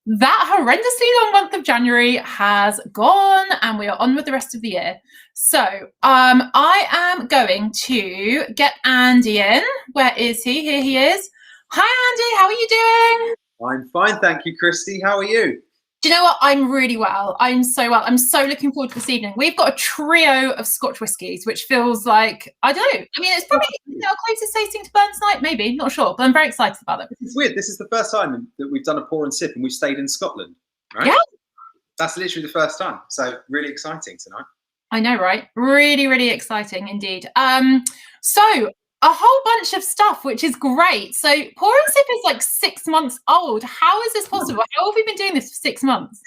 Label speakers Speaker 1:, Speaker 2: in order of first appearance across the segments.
Speaker 1: that horrendously long month of January has gone and we are on with the rest of the year. So I am going to get Andy in. Where is he? Here he is. Hi, Andy. How are you doing?
Speaker 2: I'm fine, thank you, Christy. How are you?
Speaker 1: Do you know what? I'm really well. I'm so well. I'm so looking forward to this evening. We've got a trio of Scotch whiskies, which feels like, I don't know. I mean, it's probably our closest tasting to Burns Night, maybe. Not sure, but I'm very excited about it.
Speaker 2: It's weird. This is the first time that we've done a pour and sip and we've stayed in Scotland, right?
Speaker 1: Yeah.
Speaker 2: That's literally the first time. So really exciting tonight.
Speaker 1: I know, right? Really, really exciting indeed. So a whole bunch of stuff, which is great. So pour and sip is like 6 months old. How is this possible? How have we been doing this for 6 months?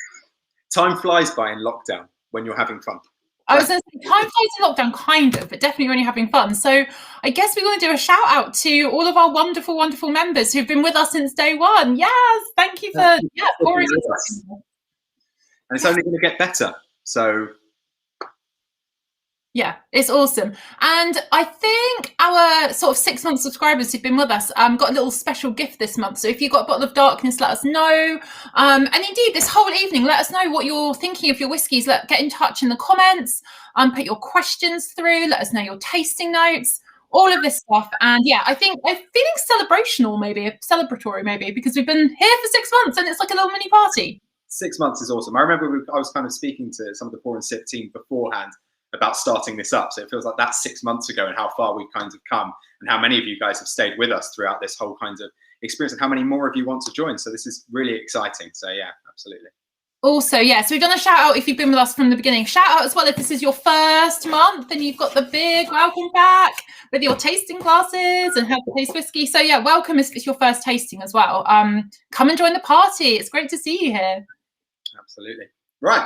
Speaker 2: Time flies by in lockdown when you're having fun.
Speaker 1: I was going to say, time flies in lockdown, kind of, but definitely when you're having fun. So I guess we're going to do a shout out to all of our wonderful, wonderful members who've been with us since day one. Yes, thank you for pouring us.
Speaker 2: And it's only going to get better. So
Speaker 1: yeah, it's awesome. And I think our sort of 6 month subscribers who've been with us got a little special gift this month. So if you've got a bottle of darkness, let us know. And indeed, this whole evening, let us know what you're thinking of your whiskies. Get in touch in the comments, put your questions through, let us know your tasting notes, all of this stuff. And yeah, I think I'm feeling celebrational, maybe, celebratory maybe, because we've been here for 6 months and it's like a little mini party.
Speaker 2: 6 months is awesome. I remember I was kind of speaking to some of the pour and sip team beforehand about starting this up. So it feels like that's 6 months ago and how far we've kind of come and how many of you guys have stayed with us throughout this whole kind of experience and how many more of you want to join. So this is really exciting. So yeah, absolutely.
Speaker 1: Also, yeah, so we've done a shout out if you've been with us from the beginning. Shout out as well if this is your first month and you've got the big welcome back with your tasting classes and how to taste whiskey. So yeah, welcome if it's your first tasting as well. Come and join the party. It's great to see you here.
Speaker 2: Absolutely. Right.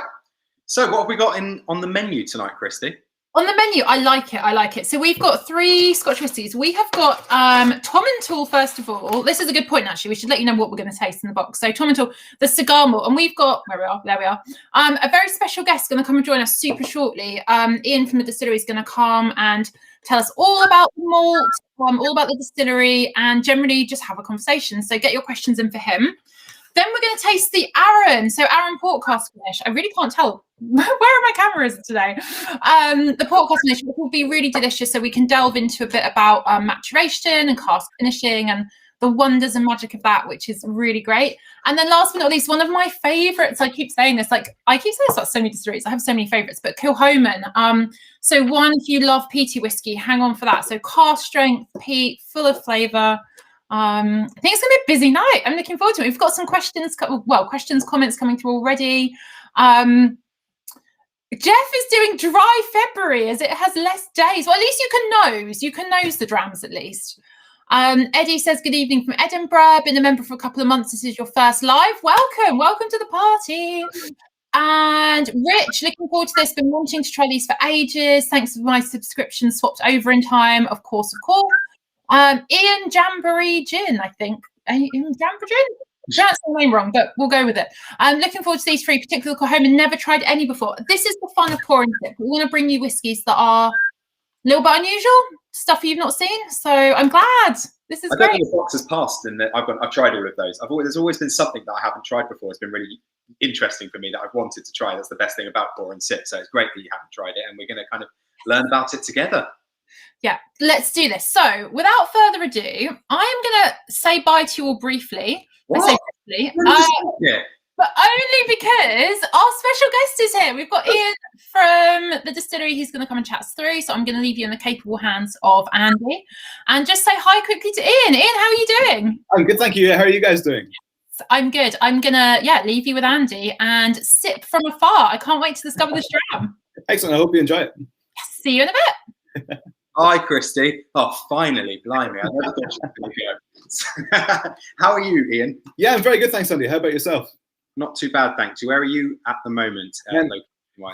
Speaker 2: So what have we got on the menu tonight, Christy?
Speaker 1: On the menu, I like it. So we've got 3 Scotch whiskies. We have got Tomintoul, first of all. This is a good point, actually. We should let you know what we're going to taste in the box. So Tomintoul, the cigar malt. And we've got, there we are. A very special guest going to come and join us super shortly. Ian from the distillery is going to come and tell us all about the malt, all about the distillery, and generally just have a conversation. So get your questions in for him. Then we're going to taste the Arran. So Arran port cask finish. I really can't tell where are my cameras today. The port cask finish will be really delicious. So we can delve into a bit about maturation and cask finishing and the wonders and magic of that, which is really great. And then last but not least, one of my favorites, I keep saying this, about so many distilleries. I have so many favorites, but Kilchoman. So one, if you love peaty whiskey, hang on for that. So cask strength, peat, full of flavor. I think it's gonna be a busy night. I'm looking forward to it. We've got some questions, comments coming through already. Jeff is doing dry February as it has less days. Well, at least you can nose the drams at least. Eddie says good evening from Edinburgh. Been a member for a couple of months. This is your first live. Welcome to the party. And Rich, looking forward to this. Been wanting to try these for ages. Thanks for my subscription swapped over in time. Of course. Ian Jamboree Gin, I think. Ian Jamboree Gin? That's the name wrong, but we'll go with it. I'm looking forward to these 3, particularly Kilchoman. Never tried any before. This is the fun of pouring sip. We want to bring you whiskies that are a little bit unusual, stuff you've not seen. So I'm glad. This is great.
Speaker 2: I don't think the box has passed, and I've tried all of those. There's always been something that I haven't tried before. It's been really interesting for me that I've wanted to try. That's the best thing about pour and sip. So it's great that you haven't tried it, and we're going to kind of learn about it together.
Speaker 1: Yeah, let's do this. So without further ado, I am going to say bye to you all briefly.
Speaker 2: What?
Speaker 1: I say briefly. But only because our special guest is here. We've got Ian from the distillery. He's going to come and chat us through. So I'm going to leave you in the capable hands of Andy. And just say hi quickly to Ian. Ian, how are you doing?
Speaker 3: I'm good, thank you. How are you guys doing?
Speaker 1: I'm good. I'm going to, leave you with Andy and sip from afar. I can't wait to discover this dram.
Speaker 3: Excellent. I hope you enjoy it.
Speaker 1: Yes, see you in a bit.
Speaker 2: Hi, Christy. Oh, finally, blimey. I never thought she was going to go. How are you, Ian?
Speaker 3: Yeah, I'm very good, thanks, Andy. How about yourself?
Speaker 2: Not too bad, thanks. Where are you at the moment?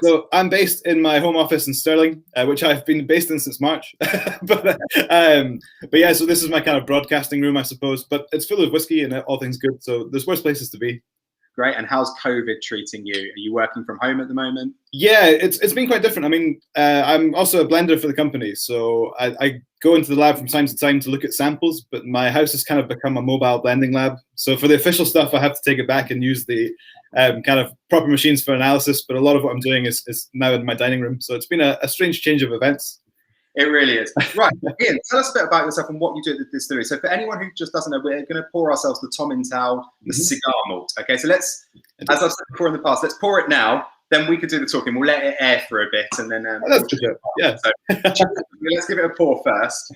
Speaker 3: So I'm based in my home office in Stirling, which I've been based in since March. but yeah, so this is my kind of broadcasting room, I suppose. But it's full of whiskey and all things good, so there's worse places to be.
Speaker 2: Great. And how's COVID treating you? Are you working from home at the moment?
Speaker 3: Yeah, it's been quite different. I mean, I'm also a blender for the company, so I go into the lab from time to time to look at samples, but my house has kind of become a mobile blending lab. So for the official stuff, I have to take it back and use the kind of proper machines for analysis, but a lot of what I'm doing is now in my dining room. So it's been a strange change of events.
Speaker 2: It really is. Right, Ian, tell us a bit about yourself and what you do at the distillery. So for anyone who just doesn't know, we're going to pour ourselves the Tomintoul, the cigar malt. Okay, so let's, as I've said before in the past, let's pour it now. Then we can do the talking. We'll let it air for a bit, and then
Speaker 3: that's good. Yeah.
Speaker 2: So let's give it a pour first.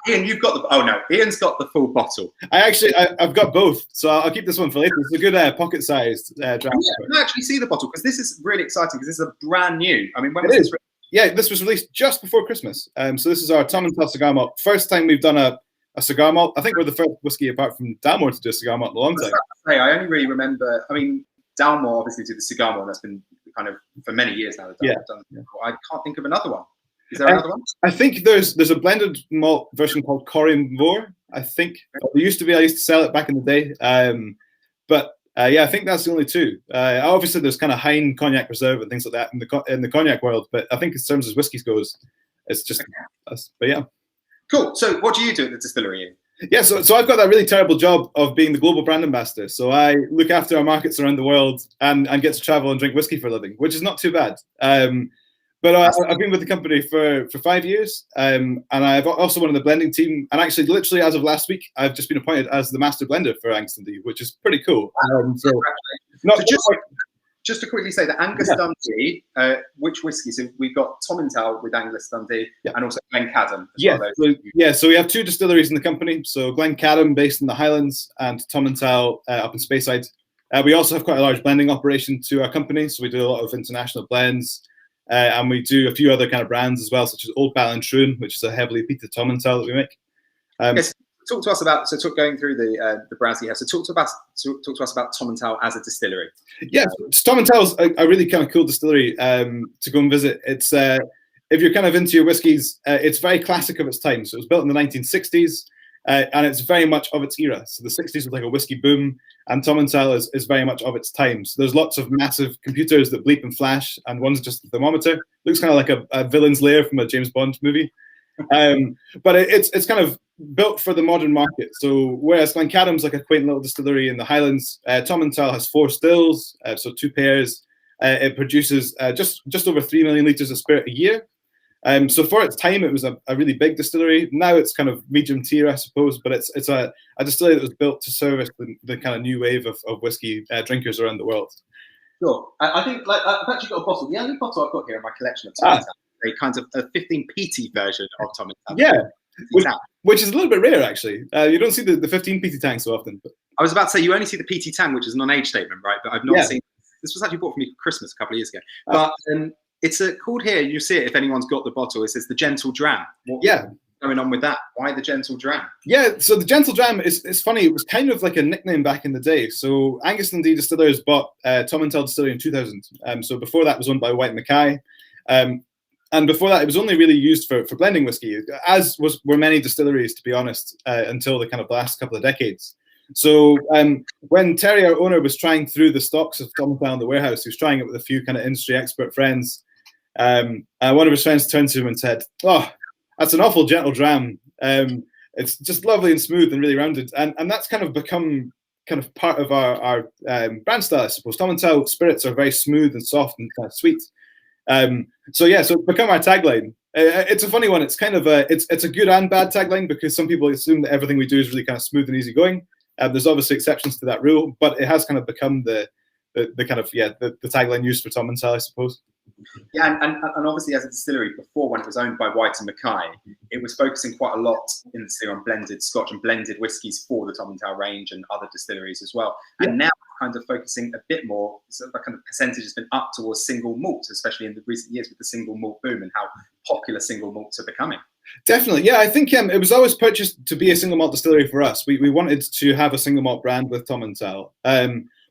Speaker 2: Ian, you've got the. Oh no, Ian's got the full bottle.
Speaker 3: I've got both, so I'll keep this one for later. It's a good pocket-sized draft.
Speaker 2: Yeah, you can actually see the bottle because this is really exciting because this is a brand new. I mean, when was this?
Speaker 3: Yeah, this was released just before Christmas. So this is our Tomintoul cigar malt. First time we've done a cigar malt. I think we're the first whiskey apart from Dalmore to do a cigar malt in a long time.
Speaker 2: I only really remember. I mean, Dalmore obviously did the cigar malt. That's been kind of for many years now.
Speaker 3: Yeah.
Speaker 2: I can't think of another one. Is there another one?
Speaker 3: I think there's a blended malt version called Corrie Mvor. I think there used to be. I used to sell it back in the day. But yeah, I think that's the only two. Obviously, there's kind of Hein Cognac Reserve and things like that in the cognac world. But I think in terms of whiskies goes, it's just us. But yeah.
Speaker 2: Cool. So what do you do at the distillery, Ian?
Speaker 3: Yeah, so I've got that really terrible job of being the global brand ambassador. So I look after our markets around the world and get to travel and drink whiskey for a living, which is not too bad. But I've been with the company for 5 years, and I've also won in the blending team. And actually, literally as of last week, I've just been appointed as the master blender for Angus Dundee, which is pretty cool.
Speaker 2: Just to quickly say that Angus Dundee, which whiskey? So we've got Tomintoul with Angus Dundee and also Glencadam.
Speaker 3: So we have two distilleries in the company. So Glencadam based in the Highlands and Tomintoul up in Speyside. We also have quite a large blending operation to our company. So we do a lot of international blends. And we do a few other kind of brands as well, such as Old Ballantrae, which is a heavily peated Tomintoul that we make.
Speaker 2: Yes, talk to us about going through the brands you have. So talk to us about Tomintoul as a distillery.
Speaker 3: Yeah, Tomintoul's a really kind of cool distillery to go and visit. It's if you're kind of into your whiskies, it's very classic of its time. So it was built in the 1960s. And it's very much of its era. So the 60s was like a whiskey boom, and Tomintoul is very much of its time. So there's lots of massive computers that bleep and flash, and one's just a thermometer. Looks kind of like a villain's lair from a James Bond movie. But it's kind of built for the modern market. So whereas Glencadam's like a quaint little distillery in the Highlands, Tomintoul has 4 stills, so 2 pairs. It produces just over 3 million litres of spirit a year. So for its time, it was a really big distillery. Now it's kind of medium tier, I suppose, but it's a distillery that was built to service the kind of new wave of whiskey drinkers around the world.
Speaker 2: Sure. I think I've actually got a bottle. The only bottle I've got here in my collection of Tomintoul, a kind of a 15 PT version of Tomintoul.
Speaker 3: Yeah, which is a little bit rare, actually. You don't see the 15 PT tank so often. But
Speaker 2: I was about to say, you only see the PT tank, which is a non-age statement, right? But I've not seen. This was actually bought for me for Christmas a couple of years ago. But it's called here. You see it if anyone's got the bottle. It says the Gentle Dram. What's going on with that? Why the Gentle Dram? Yeah,
Speaker 3: so the Gentle Dram is funny. It was kind of like a nickname back in the day. So Angus Dundee Distillers bought Tomintoul Distillery in 2000. So before that, it was owned by White Mackay. And before that, it was only really used for blending whiskey, as were many distilleries, to be honest, until the kind of last couple of decades. So when Terry, our owner, was trying through the stocks of Tomintoul in the warehouse, he was trying it with a few kind of industry expert friends. One of his friends turned to him and said, "Oh, that's an awful gentle dram. It's just lovely and smooth and really rounded." And that's kind of become kind of part of our brand style, I suppose. Tomintoul spirits are very smooth and soft and kind of sweet. So it's become our tagline. It's a funny one. It's kind of it's a good and bad tagline because some people assume that everything we do is really kind of smooth and easygoing. There's obviously exceptions to that rule, but it has kind of become the kind of the tagline used for Tomintoul, I suppose.
Speaker 2: Yeah, and obviously as a distillery, before when it was owned by White and Mackay, it was focusing quite a lot in the distillery on blended Scotch and blended whiskies for the Tomintoul range and other distilleries as well. And now kind of focusing a bit more, so the kind of percentage has been up towards single malt, especially in the recent years with the single malt boom and how popular single malts are becoming.
Speaker 3: Definitely, yeah. I think it was always purchased to be a single malt distillery for us. We wanted to have a single malt brand with Tomintoul.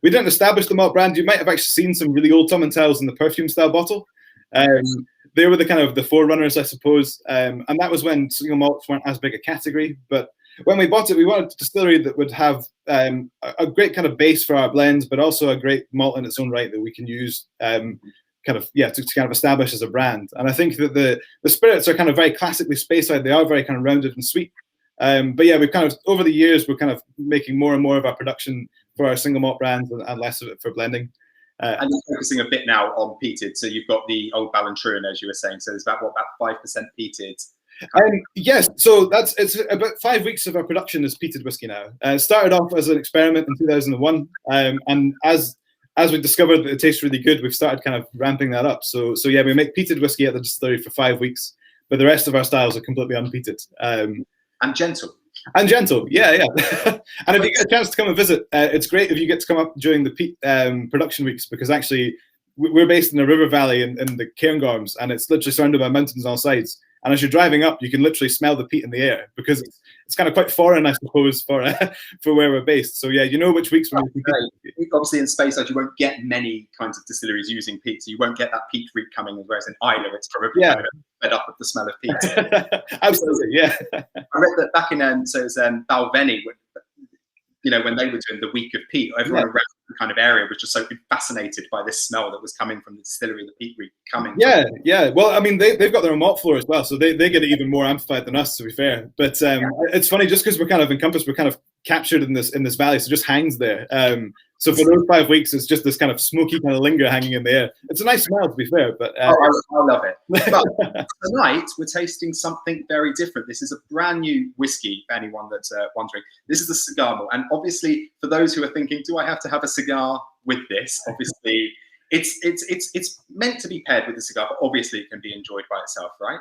Speaker 3: We didn't establish the malt brand. You might have actually seen some really old Tomintouls in the perfume style bottle. They were the kind of the forerunners, I suppose. And that was when single malts weren't as big a category. But when we bought it, we wanted a distillery that would have a great kind of base for our blends, but also a great malt in its own right that we can use to kind of establish as a brand. And I think that the spirits are kind of very classically Speyside. They are very kind of rounded and sweet. But yeah, we've kind of, over the years, we're kind of making more and more of our production for our single malt brands and less of it for blending.
Speaker 2: And you're focusing a bit now on peated. So you've got the Old Ballantrae, as you were saying. So there's about 5% peated.
Speaker 3: Yes, so it's about 5 weeks of our production is peated whiskey now. It started off as an experiment in 2001, and as we discovered that it tastes really good, we've started kind of ramping that up. So yeah, we make peated whiskey at the distillery for 5 weeks, but the rest of our styles are completely unpeated.
Speaker 2: And gentle.
Speaker 3: And gentle, yeah. And if you get a chance to come and visit, it's great if you get to come up during the peat production weeks, because actually we're based in a river valley in the Cairngorms, and it's literally surrounded by mountains on all sides. And as you're driving up, you can literally smell the peat in the air, because it's kind of quite foreign, I suppose, for where we're based. So yeah, you know which weeks we're making peat.
Speaker 2: Obviously, in Speyside, you won't get many kinds of distilleries using peat, so you won't get that peat reek coming. Whereas in Isla, it's probably kind of fed up with the smell of peat.
Speaker 3: Absolutely, yeah.
Speaker 2: I read that back in so it was Balvenie, when they were doing the week of peat, everyone around the kind of area was just so fascinated by this smell that was coming from the distillery, the peat reek coming.
Speaker 3: Yeah. Well, I mean, they've got their own malt floor as well, so they get it even more amplified than us, to be fair. But it's funny, just because we're kind of encompassed, we're kind of captured in this valley, so it just hangs there. So for those 5 weeks, it's just this kind of smoky kind of linger hanging in the air. It's a nice smell, to be fair. But
Speaker 2: I love it. But tonight we're tasting something very different. This is a brand new whiskey. For anyone that's wondering, this is the cigar malt. And obviously, for those who are thinking, do I have to have a cigar with this? Obviously, it's meant to be paired with a cigar, but obviously it can be enjoyed by itself, right?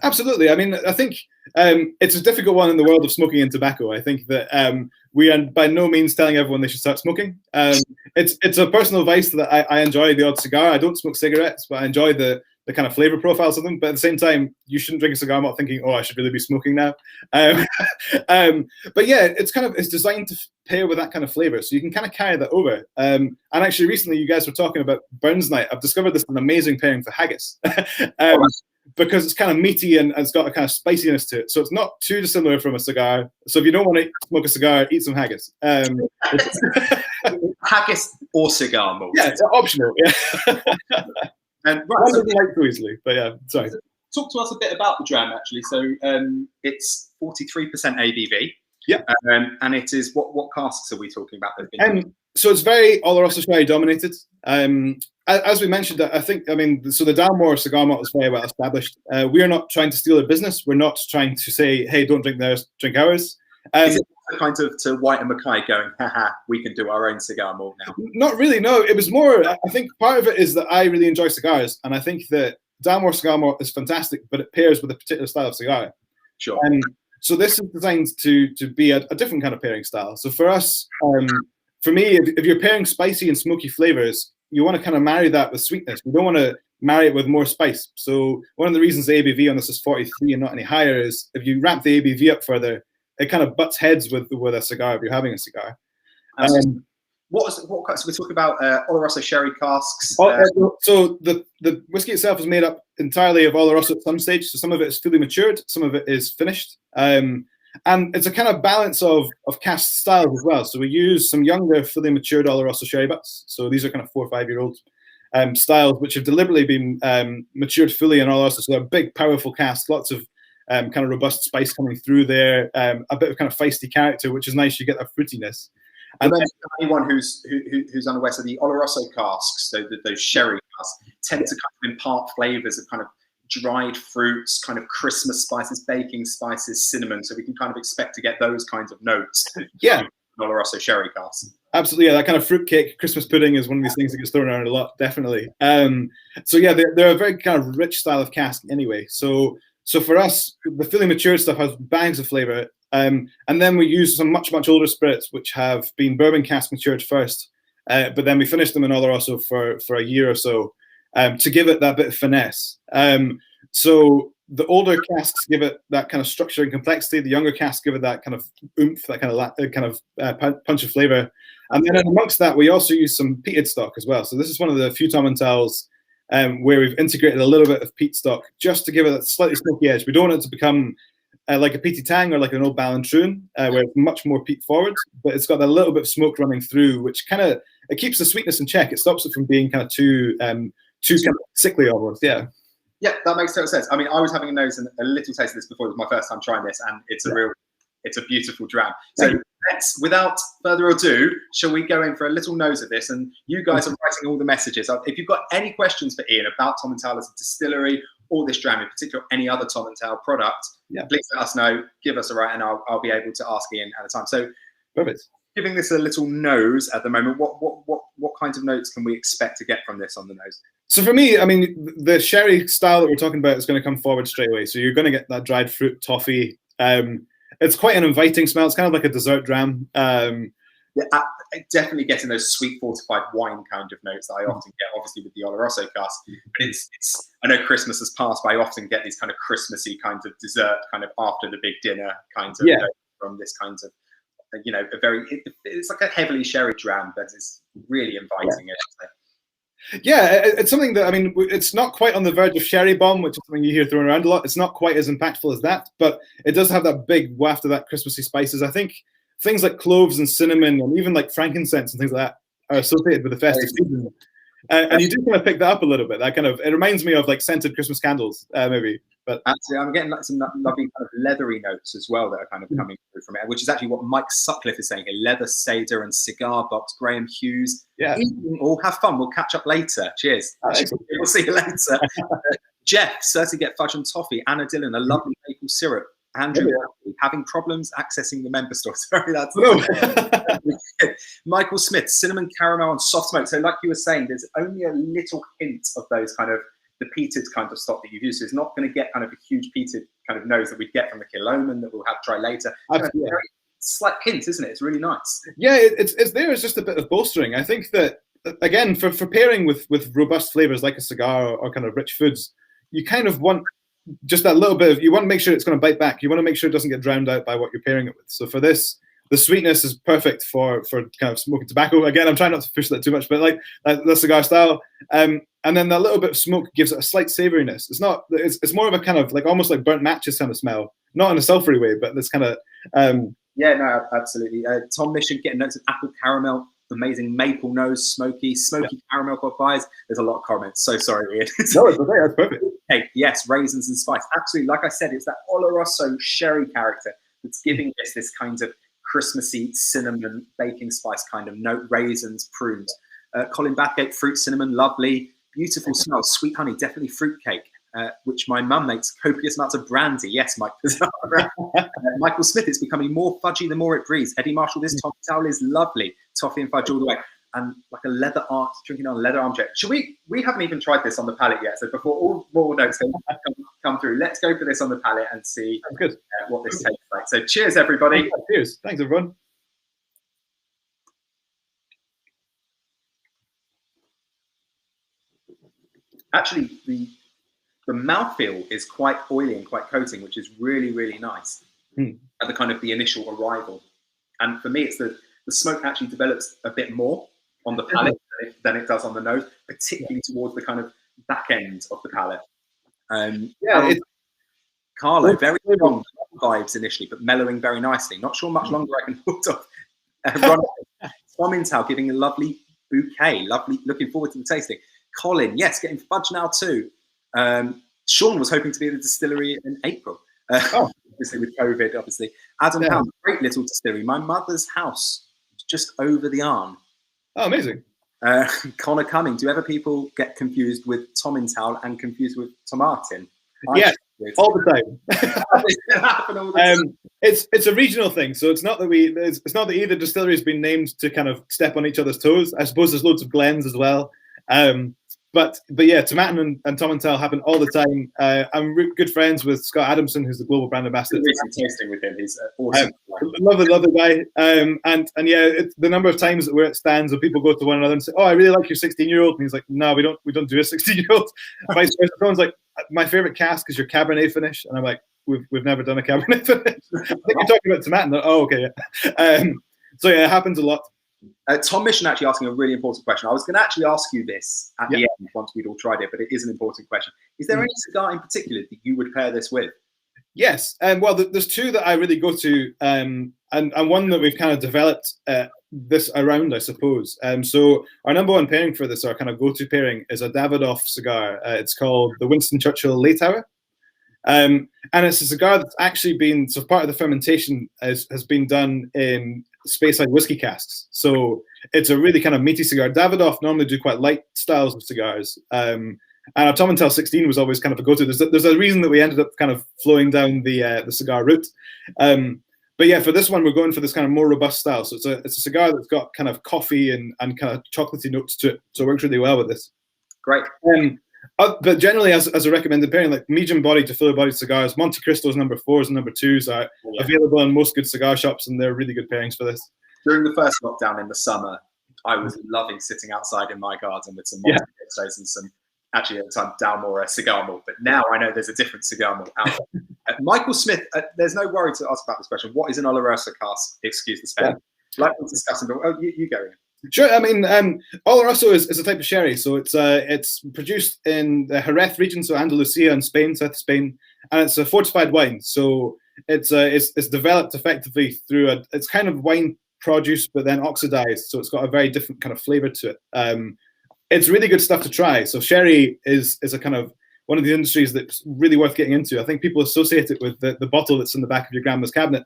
Speaker 3: Absolutely. I mean, I think it's a difficult one in the world of smoking and tobacco. I think that we are by no means telling everyone they should start smoking. It's a personal vice that I enjoy the odd cigar. I don't smoke cigarettes, but I enjoy the kind of flavor profiles of them. But at the same time, you shouldn't drink a cigar malt thinking, oh, I should really be smoking now. But yeah, it's designed to pair with that kind of flavor, so you can kind of carry that over. And actually, recently you guys were talking about Burns Night. I've discovered this is an amazing pairing for haggis. Because it's kind of meaty and it's got a kind of spiciness to it. So it's not too dissimilar from a cigar. So if you don't want to smoke a cigar, eat some haggis.
Speaker 2: Haggis or cigar malt.
Speaker 3: Yeah, it's optional. Yeah.
Speaker 2: And
Speaker 3: right, so like too easily, but yeah, sorry.
Speaker 2: Talk to us a bit about the dram, actually. So it's 43% ABV.
Speaker 3: Yeah.
Speaker 2: And it is, what casks are we talking about?
Speaker 3: So it's very Oloroso sherry dominated. As we mentioned, I think, so the Dalmore cigar malt is very well established. We are not trying to steal their business. We're not trying to say, hey, don't drink theirs, drink ours.
Speaker 2: Is it kind of to White and Mackay going, haha, we can do our own cigar malt now?
Speaker 3: Not really, no. It was more, I think part of it is that I really enjoy cigars. And I think that Dalmore cigar malt is fantastic, but it pairs with a particular style of cigar.
Speaker 2: Sure.
Speaker 3: So this is designed to be a different kind of pairing style. So for us, for me, if you're pairing spicy and smoky flavors, you want to kind of marry that with sweetness. You don't want to marry it with more spice. So one of the reasons the ABV on this is 43 and not any higher is if you ramp the ABV up further, it kind of butts heads with a cigar if you're having a cigar.
Speaker 2: So we're talking about Oloroso sherry casks.
Speaker 3: So the whiskey itself is made up entirely of Oloroso at some stage. So some of it is fully matured, some of it is finished. And it's a kind of balance of cask styles as well. So we use some younger, fully matured Oloroso sherry butts. So these are kind of 4 or 5 year old styles, which have deliberately been matured fully in Oloroso. So they're big, powerful casks, lots of kind of robust spice coming through there, a bit of kind of feisty character, which is nice. You get that fruitiness.
Speaker 2: And then anyone who's unaware, so the Oloroso casks, so those sherry casks, tend to kind of impart flavors of kind of dried fruits, kind of Christmas spices, baking spices, cinnamon. So we can kind of expect to get those kinds of notes.
Speaker 3: Yeah.
Speaker 2: Oloroso sherry casks.
Speaker 3: Absolutely, yeah. That kind of fruitcake, Christmas pudding is one of these things that gets thrown around a lot, definitely. So yeah, they're a very kind of rich style of cask anyway. So for us, the fully matured stuff has bags of flavor. And then we use some much, much older spirits, which have been bourbon cask matured first. But then we finish them in Oloroso for a year or so to give it that bit of finesse. So the older casks give it that kind of structure and complexity. The younger casks give it that kind of oomph, that kind of punch of flavor. And then amongst that, we also use some peated stock as well. So this is one of the few Tomintoul's where we've integrated a little bit of peat stock just to give it a slightly smoky edge. We don't want it to become like a peaty tang or like an old Ballantrae, where it's much more peat forward, but it's got a little bit of smoke running through, which kind of it keeps the sweetness in check. It stops it from being kind of too kind of sickly almost. Yeah.
Speaker 2: Yeah, that makes total sense. I mean, I was having a nose and a little taste of this before. It was my first time trying this, and it's a beautiful dram. So let's, without further ado, shall we go in for a little nose of this? And you guys are writing all the messages. If you've got any questions for Ian about Tomintoul as a distillery, or this dram in particular, any other Tomintoul product, please let us know. Give us a write, and I'll be able to ask Ian at a time. So,
Speaker 3: perfect.
Speaker 2: Giving this a little nose at the moment, what kinds of notes can we expect to get from this on the nose?
Speaker 3: So for me, I mean, the sherry style that we're talking about is going to come forward straight away. So you're going to get that dried fruit toffee. It's quite an inviting smell. It's kind of like a dessert dram.
Speaker 2: Definitely getting those sweet fortified wine kind of notes that I often get, obviously with the Oloroso cask. But it's I know Christmas has passed, but I often get these kind of Christmassy kinds of dessert, kind of after the big dinner kinds of notes from this kind of, you know, it's like a heavily sherry dram, but it's really inviting.
Speaker 3: Yeah, it's something that, I mean, it's not quite on the verge of sherry bomb, which is something you hear thrown around a lot. It's not quite as impactful as that, but it does have that big waft of that Christmassy spices. I think things like cloves and cinnamon and even like frankincense and things like that are associated with the festive season. And you do kind of pick that up a little bit. That kind of, it reminds me of like scented Christmas candles, maybe. But
Speaker 2: actually, I'm getting like some lovely kind of leathery notes as well that are kind of coming through from it, which is actually what Mike Sutcliffe is saying. A leather cider and cigar box. Graham Hughes. Yeah. All have fun. We'll catch up later. Cheers. We'll see you later. Jeff, certainly get fudge and toffee. Anna Dillon, a lovely maple syrup. Andrew, having problems accessing the member store. Sorry, that's Michael Smith, cinnamon caramel and soft smoke. So like you were saying, there's only a little hint of those kind of the peated kind of stock that you've used. So it's not going to get kind of a huge peated kind of nose that we'd get from the Kilchoman that we'll have try later. Very slight hint, isn't it? It's really nice.
Speaker 3: Yeah, it's there as just a bit of bolstering. I think that, again, for pairing with robust flavors like a cigar or kind of rich foods, you kind of want just that little bit of, you want to make sure it's going to bite back. You want to make sure it doesn't get drowned out by what you're pairing it with. So for this, the sweetness is perfect for kind of smoking tobacco. Again, I'm trying not to push that too much, but like the cigar style. And then that little bit of smoke gives it a slight savouriness. It's more of a kind of like almost like burnt matches kind of smell, not in a sulphury way, but this kind of.
Speaker 2: Yeah, no, absolutely. Tom Mission getting notes of apple caramel, amazing maple nose, smoky caramel pie-pies. There's a lot of comments. So sorry, Ian.
Speaker 3: No, it's okay. That's perfect.
Speaker 2: Hey, yes, raisins and spice. Absolutely. Like I said, it's that Oloroso sherry character that's giving this kind of Christmassy cinnamon baking spice kind of note. Raisins, prunes. Colin Bathgate, fruit, cinnamon, lovely. Beautiful smell. Sweet honey, definitely fruitcake. Which my mum makes copious amounts of brandy. Yes, Mike. Michael Smith, it's becoming more fudgy the more it breathes. Eddie Marshall, this Tomintoul is lovely. Toffee and fudge all the way. And like a drinking on a leather armchair. Should we haven't even tried this on the palate yet. So before all more notes come through, let's go for this on the palate and see what this tastes like. So cheers, everybody.
Speaker 3: Cheers. Thanks, everyone.
Speaker 2: Actually, the mouthfeel is quite oily and quite coating, which is really, really nice at the kind of the initial arrival. And for me, it's the smoke actually develops a bit more on the palate than it does on the nose, particularly towards the kind of back end of the palate. Carlo, very strong vibes initially, but mellowing very nicely. Not sure much longer I can hold off. Tomintoul giving a lovely bouquet. Lovely, looking forward to the tasting. Colin, yes, getting fudge now too. Sean was hoping to be at the distillery in April. Obviously with COVID, obviously. Adam Pound, great little distillery. My mother's house, just over the Arran.
Speaker 3: Oh, amazing.
Speaker 2: Connor Cumming, do ever people get confused with Tomintoul and confused with Tomartin?
Speaker 3: Yes, all the time. It's a regional thing, so it's not that it's not that either distillery has been named to kind of step on each other's toes. I suppose there's loads of Glens as well. But yeah, Tomatin and Tomintoul happen all the time. I'm good friends with Scott Adamson, who's the global brand ambassador.
Speaker 2: Recent tasting with him, he's awesome.
Speaker 3: Lovely guy. And yeah, the number of times that we're at stands where people go to one another and say, "Oh, I really like your 16-year-old," and he's like, "No, we don't do a 16-year-old." Vice versa. Someone's like, "My favorite cask is your Cabernet finish," and I'm like, "We've never done a Cabernet finish." I think you're talking about Tomatin. Oh, okay. Yeah. So yeah, it happens a lot.
Speaker 2: Tom Mission actually asking a really important question. I was going to actually ask you this at the end once we'd all tried it, but it is an important question. Is there any cigar in particular that you would pair this with?
Speaker 3: Yes, well, there's two that I really go to, and one that we've kind of developed this around, I suppose. So our number one pairing for this, our kind of go-to pairing, is a Davidoff cigar. It's called the Winston Churchill Late Hour, and it's a cigar that's actually been, so part of the fermentation has been done in Speyside whiskey casks. So it's a really kind of meaty cigar. Davidoff normally do quite light styles of cigars. And our Tomintoul 16 was always kind of a go-to. There's a reason that we ended up kind of flowing down the cigar route. But yeah, for this one, we're going for this kind of more robust style. So it's a cigar that's got kind of coffee and kind of chocolatey notes to it. So it works really well with this.
Speaker 2: Great.
Speaker 3: But generally, as a recommended pairing, like medium-bodied to fuller-bodied cigars, Monte Cristo's number 4s and number 2s are available in most good cigar shops, and they're really good pairings for this.
Speaker 2: During the first lockdown in the summer, I was loving sitting outside in my garden with some Monte Cristos and some, actually at the time, Dalmore cigar malt. But now I know there's a different cigar malt out there. Michael Smith, there's no worry to ask about this question. What is an Oloroso cask? Excuse the spelling. Like we're discussing, but you go in.
Speaker 3: Sure. I mean, Oloroso is a type of sherry. So it's produced in the Jerez region, so Andalusia in Spain, south of Spain, and it's a fortified wine. So it's developed effectively through it's kind of wine produce, but then oxidized. So it's got a very different kind of flavor to it. It's really good stuff to try. So sherry is a kind of one of the industries that's really worth getting into. I think people associate it with the bottle that's in the back of your grandma's cabinet.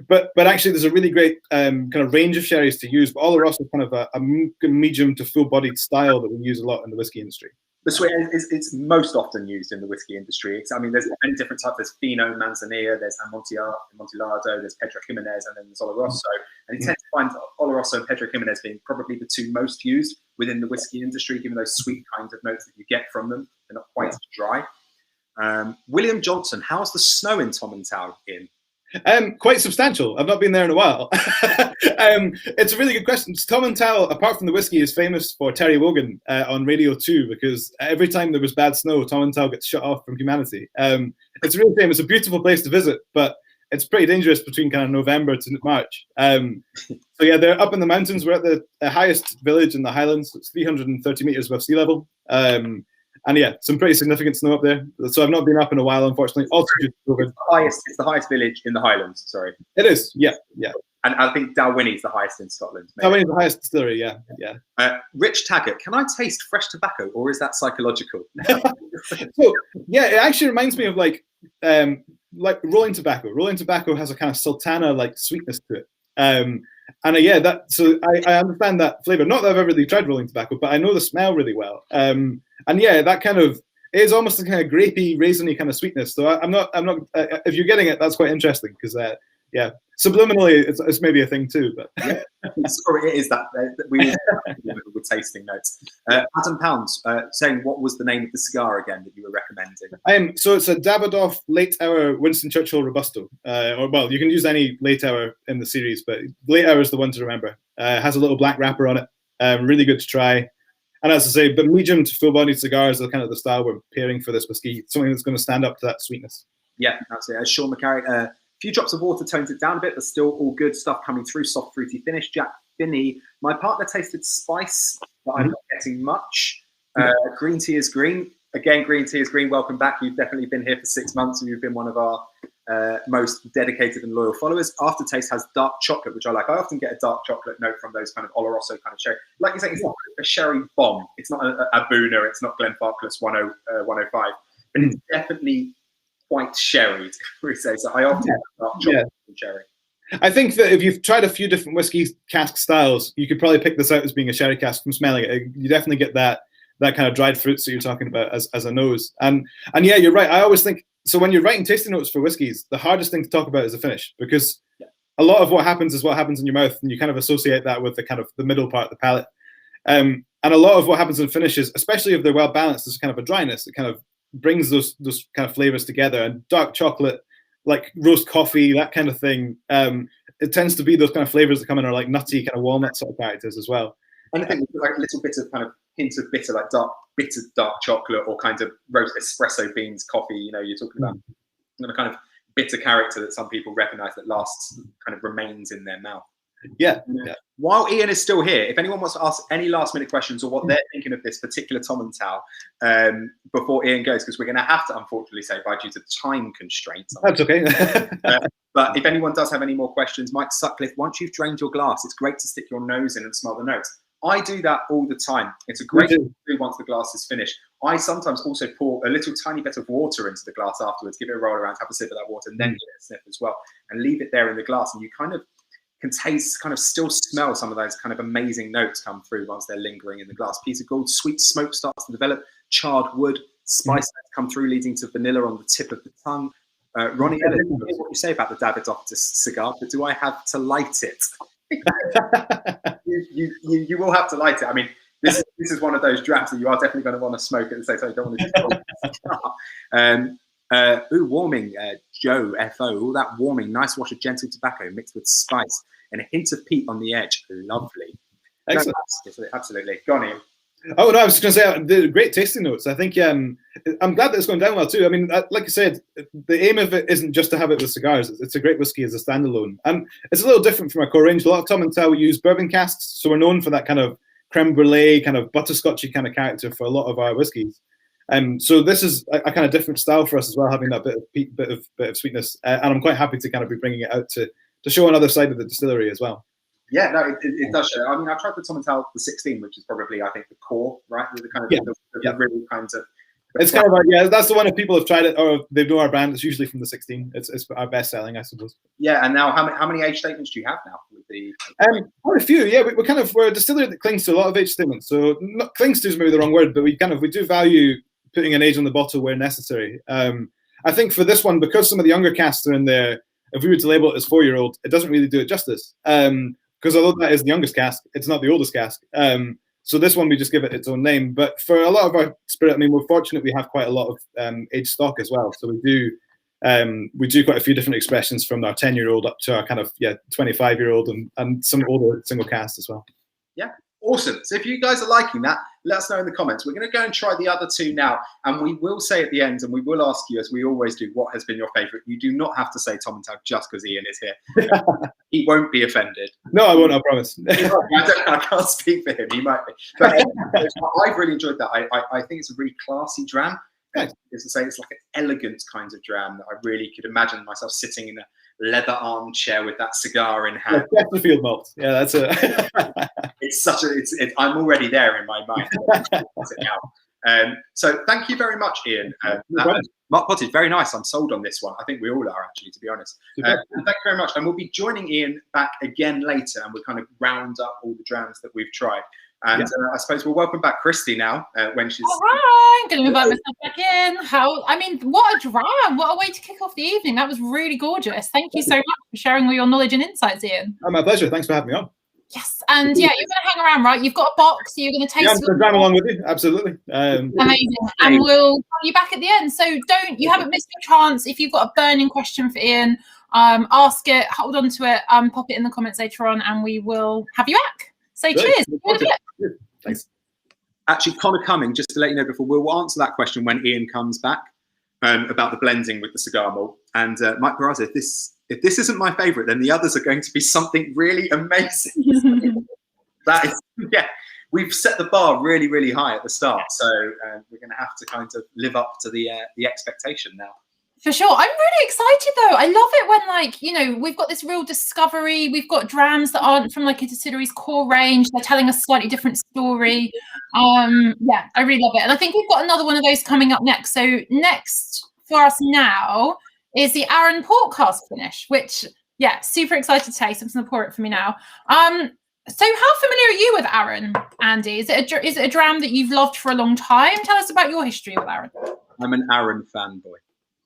Speaker 3: But actually, there's a really great kind of range of sherries to use. But Oloroso is kind of a medium to full-bodied style that we use a lot in the whiskey industry.
Speaker 2: It's most often used in the whiskey industry. I mean, there's many different types. There's Fino, Manzanilla, there's Amontillado, there's Pedro Ximenez, and then there's Oloroso. And you tend to find Oloroso and Pedro Ximenez being probably the two most used within the whiskey industry, given those sweet kinds of notes that you get from them. They're not quite as dry. William Johnson, how's the snow in Tomintoul in?
Speaker 3: Quite substantial. I've not been there in a while. It's a really good question. Tomintoul, apart from the whiskey, is famous for Terry Wogan on Radio 2, because every time there was bad snow, Tomintoul gets shut off from humanity. It's really famous. It's a beautiful place to visit, but it's pretty dangerous between kind of November to March. So yeah, they're up in the mountains. We're at the highest village in the Highlands. It's 330 meters above sea level. And yeah, some pretty significant snow up there. So I've not been up in a while, unfortunately. Also due to COVID.
Speaker 2: It's the highest village in the Highlands, sorry.
Speaker 3: It is, yeah.
Speaker 2: And I think Dalwhinnie's the highest in Scotland.
Speaker 3: Dalwhinnie's the highest distillery, yeah.
Speaker 2: Rich Taggart, can I taste fresh tobacco, or is that psychological?
Speaker 3: So, yeah, it actually reminds me of like rolling tobacco. Rolling tobacco has a kind of sultana-like sweetness to it. And I understand that flavor. Not that I've ever really tried rolling tobacco, but I know the smell really well. And yeah, that kind of is almost a kind of grapey, raisiny kind of sweetness. So I'm not. If you're getting it, that's quite interesting because subliminally, it's maybe a thing too. But
Speaker 2: sorry, it is that we were tasting notes. Adam Pounds saying, what was the name of the cigar again that you were recommending?
Speaker 3: So it's a Davidoff Late Hour Winston Churchill Robusto. You can use any Late Hour in the series, but Late Hour is the one to remember. Has a little black wrapper on it. Really good to try. And as I say, but medium to full-bodied cigars are kind of the style we're pairing for this whiskey. Something that's going to stand up to that sweetness. Yeah,
Speaker 2: absolutely. As Sean McCarrick, a few drops of water tones it down a bit, but still all good stuff coming through. Soft, fruity finish. Jack Finney. My partner tasted spice, but I'm not getting much. Green tea is green. Again, green tea is green. Welcome back. You've definitely been here for 6 months, and you've been one of our most dedicated and loyal followers. Aftertaste has dark chocolate, which I like. I often get a dark chocolate note from those kind of Oloroso kind of sherry. Like you say, it's not a sherry bomb. It's not a Boona. It's not Glenfarclas 105. But it's definitely quite sherried, we say. So I often get dark chocolate and sherry.
Speaker 3: I think that if you've tried a few different whiskey cask styles, you could probably pick this out as being a sherry cask from smelling it. You definitely get that kind of dried fruits that you're talking about as a nose. And yeah, you're right. I always think, so when you're writing tasting notes for whiskies, the hardest thing to talk about is the finish, because a lot of what happens is what happens in your mouth, and you kind of associate that with the kind of the middle part of the palate. And a lot of what happens in finishes, especially if they're well balanced, is kind of a dryness. It kind of brings those kind of flavors together. And dark chocolate, like roast coffee, that kind of thing, it tends to be those kind of flavors that come in are like nutty, kind of walnut sort of characters as well.
Speaker 2: And I think like a little bit of kind of hint of bitter, like bitter dark chocolate, or kind of roast espresso beans, coffee. You know, you're talking about the kind of bitter character that some people recognise that lasts, kind of remains in their mouth.
Speaker 3: Yeah.
Speaker 2: While Ian is still here, if anyone wants to ask any last minute questions or what they're thinking of this particular Tomintoul before Ian goes, because we're going to have to unfortunately say bye due to time constraints.
Speaker 3: That's okay.
Speaker 2: But if anyone does have any more questions, Mike Sutcliffe, once you've drained your glass, it's great to stick your nose in and smell the notes. I do that all the time. It's a great thing to do once the glass is finished. I sometimes also pour a little tiny bit of water into the glass afterwards, give it a roll around, have a sip of that water, and then give it a sniff as well, and leave it there in the glass. And you kind of can taste, kind of still smell some of those kind of amazing notes come through once they're lingering in the glass. Piece of gold, sweet smoke starts to develop, charred wood, spice come through, leading to vanilla on the tip of the tongue. Ronnie, I don't know what you say about the Davidoff cigar, but do I have to light it? you will have to light it. I mean, this is one of those drams that you are definitely going to want to smoke at the same time. You don't want to just warming, Joe, FO, all that warming, nice wash of gentle tobacco mixed with spice and a hint of peat on the edge. Lovely.
Speaker 3: Excellent.
Speaker 2: No, absolutely. Go on, Ian.
Speaker 3: Oh, no, I was just going to say, the great tasting notes. I think I'm glad that it's going down well, too. I mean, like I said, the aim of it isn't just to have it with cigars. It's a great whiskey as a standalone. And it's a little different from our core range. A lot of Tomintoul we use bourbon casks, so we're known for that kind of creme brulee, kind of butterscotchy kind of character for a lot of our whiskies. So this is a kind of different style for us as well, having that bit of sweetness. And I'm quite happy to kind of be bringing it out to show another side of the distillery as well.
Speaker 2: Yeah, no, it does show. I mean, I've tried the Tomintoul the 16, which is probably, I think, the core, right? The kind of the really kinds of.
Speaker 3: It's kind of that's the one. If people have tried it or they know our brand, it's usually from the 16. It's our best selling, I suppose.
Speaker 2: Yeah, and now how many age statements do you have now with the?
Speaker 3: Quite a few. Yeah, we're a distillery that clings to a lot of age statements. So clings to is maybe the wrong word, but we do value putting an age on the bottle where necessary. I think for this one, because some of the younger casks are in there, if we were to label it as 4-year-old, it doesn't really do it justice. Because although that is the youngest cask, it's not the oldest cask. So this one, we just give it its own name. But for a lot of our spirit, I mean, we're fortunate we have quite a lot of aged stock as well. So we do quite a few different expressions from our 10-year-old up to our kind of 25-year-old and some older single cast as well.
Speaker 2: Yeah, awesome. So if you guys are liking that, let us know in the comments. We're going to go and try the other two now, and we will say at the end, and we will ask you, as we always do, what has been your favourite. You do not have to say Tomintoul just because Ian is here. He won't be offended.
Speaker 3: No, I won't. I promise.
Speaker 2: I can't speak for him. He might be. But I've really enjoyed that. I think it's a really classy dram. As I say, it's like an elegant kind of dram that I really could imagine myself sitting in a leather armchair with that cigar in hand.
Speaker 3: Chesterfield malt. Yeah, that's it.
Speaker 2: It's such a. I'm already there in my mind. So thank you very much, Ian. Mark Pottage, very nice. I'm sold on this one. I think we all are, actually, to be honest. Thank you very much. And we'll be joining Ian back again later, and we'll kind of round up all the drams that we've tried. And I suppose we'll welcome back Christy now when she's.
Speaker 1: Oh, hi, I'm going to invite myself back in. What a dram! What a way to kick off the evening. That was really gorgeous. Thank you so much for sharing all your knowledge and insights, Ian.
Speaker 3: Oh, my pleasure. Thanks for having me on.
Speaker 1: Yes, and you're going to hang around, right? You've got a box, so you're going to taste.
Speaker 3: Yeah, I'm going to dram along with you. Absolutely.
Speaker 1: Amazing, and we'll call you back at the end. So you haven't missed your chance. If you've got a burning question for Ian, ask it, hold on to it, pop it in the comments later on, and we will have you back. So cheers.
Speaker 3: Thanks.
Speaker 2: Actually, Connor Cumming, just to let you know before, we'll answer that question when Ian comes back about the blending with the cigar malt. And Mike Barraza, if this isn't my favourite, then the others are going to be something really amazing. That is, we've set the bar really, really high at the start. So we're going to have to kind of live up to the expectation now.
Speaker 1: For sure. I'm really excited though. I love it when we've got this real discovery. We've got drams that aren't from like a distillery's core range. They're telling a slightly different story. I really love it. And I think we've got another one of those coming up next. So next for us now is the Arran port cask finish, which, super excited to taste. I'm just going to pour it for me now. So how familiar are you with Arran, Andy? Is it a dram that you've loved for a long time? Tell us about your history with Arran.
Speaker 2: I'm an Arran fanboy.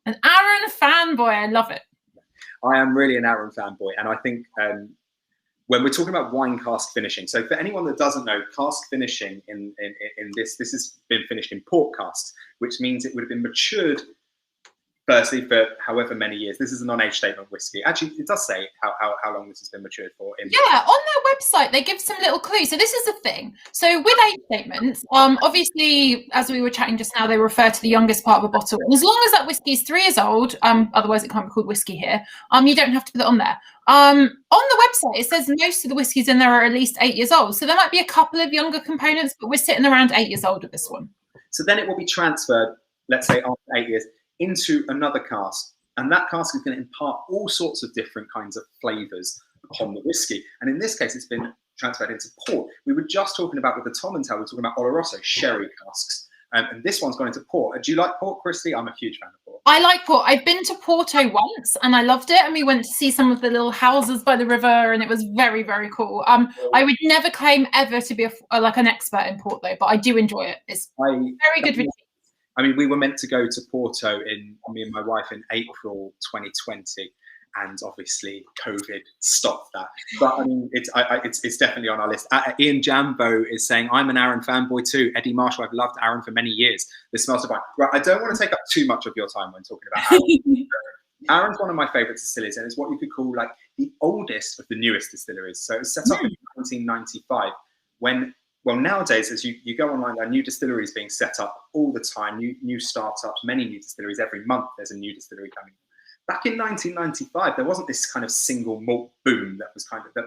Speaker 1: An Arran fanboy, I love it.
Speaker 2: I am really an Arran fanboy, and I think when we're talking about wine cask finishing, so for anyone that doesn't know, cask finishing in this has been finished in port casks, which means it would have been matured firstly, for however many years, this is a non-age statement whiskey. Actually, it does say how long this has been matured for.
Speaker 1: Yeah, on their website, they give some little clues. So this is the thing. So with age statements, obviously, as we were chatting just now, they refer to the youngest part of a bottle. And as long as that whiskey is 3 years old, otherwise it can't be called whiskey here, you don't have to put it on there. On the website, it says most of the whiskies in there are at least 8 years old. So there might be a couple of younger components, but we're sitting around 8 years old with this one.
Speaker 2: So then it will be transferred, let's say after 8 years, into another cask. And that cask is going to impart all sorts of different kinds of flavours upon the whiskey. And in this case, it's been transferred into port. We were just talking about with the Tomintoul, we were talking about Oloroso, sherry casks. And this one's gone into port. Do you like port, Christy? I'm a huge fan of port.
Speaker 1: I like port. I've been to Porto once and I loved it. And we went to see some of the little houses by the river and it was very, very cool. I would never claim ever to be like an expert in port though, but I do enjoy it. It's very good.
Speaker 2: I mean, we were meant to go to Porto me and my wife in April 2020, and obviously COVID stopped that. But I mean, it's definitely on our list. Ian Jambo is saying, I'm an Arran fanboy too. Eddie Marshall, I've loved Arran for many years. This smells divine. Right, I don't want to take up too much of your time when talking about Arran. Arran's one of my favourite distilleries, and it's what you could call like the oldest of the newest distilleries. So it was set up in 1995 when... Well, nowadays, as you go online, there are new distilleries being set up all the time, new startups, many new distilleries. Every month there's a new distillery coming. Back in 1995, there wasn't this kind of single malt boom that